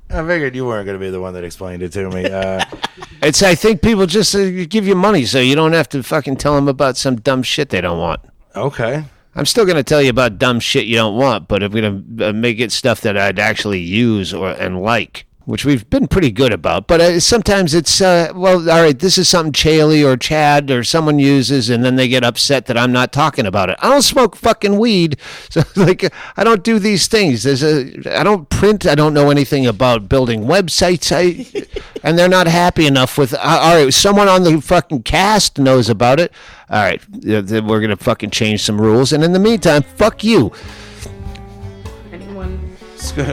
I figured you weren't going to be the one that explained it to me. I think people just give you money so you don't have to fucking tell them about some dumb shit they don't want. Okay. I'm still going to tell you about dumb shit you don't want, but I'm going to make it stuff that I'd actually use and like, which we've been pretty good about. But sometimes it's, all right, this is something Chaille or Chad or someone uses, and then they get upset that I'm not talking about it. I don't smoke fucking weed, so I don't do these things. I don't print. I don't know anything about building websites. And they're not happy enough with, all right, someone on the fucking cast knows about it. All right, we're going to fucking change some rules. And in the meantime, fuck you.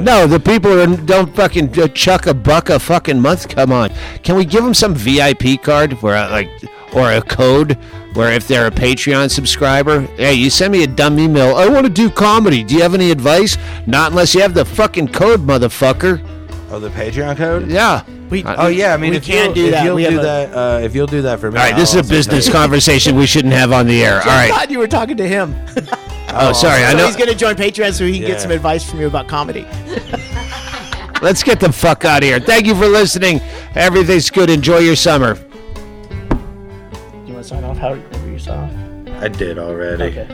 No, the people don't fucking chuck a buck a fucking month. Come on, can we give them some VIP card or a code where if they're a Patreon subscriber, hey, you send me a dumb email. I want to do comedy. Do you have any advice? Not unless you have the fucking code, motherfucker. Oh, the Patreon code? Yeah. I mean, if you'll do that for me. All right, this is a business conversation we shouldn't have on the air. All right. I thought you were talking to him. Oh, sorry. I know he's going to join Patreon so he can get some advice from you about comedy. Let's get the fuck out of here. Thank you for listening. Everything's good. Enjoy your summer. You want to sign off? How you sign off? I did already. Okay.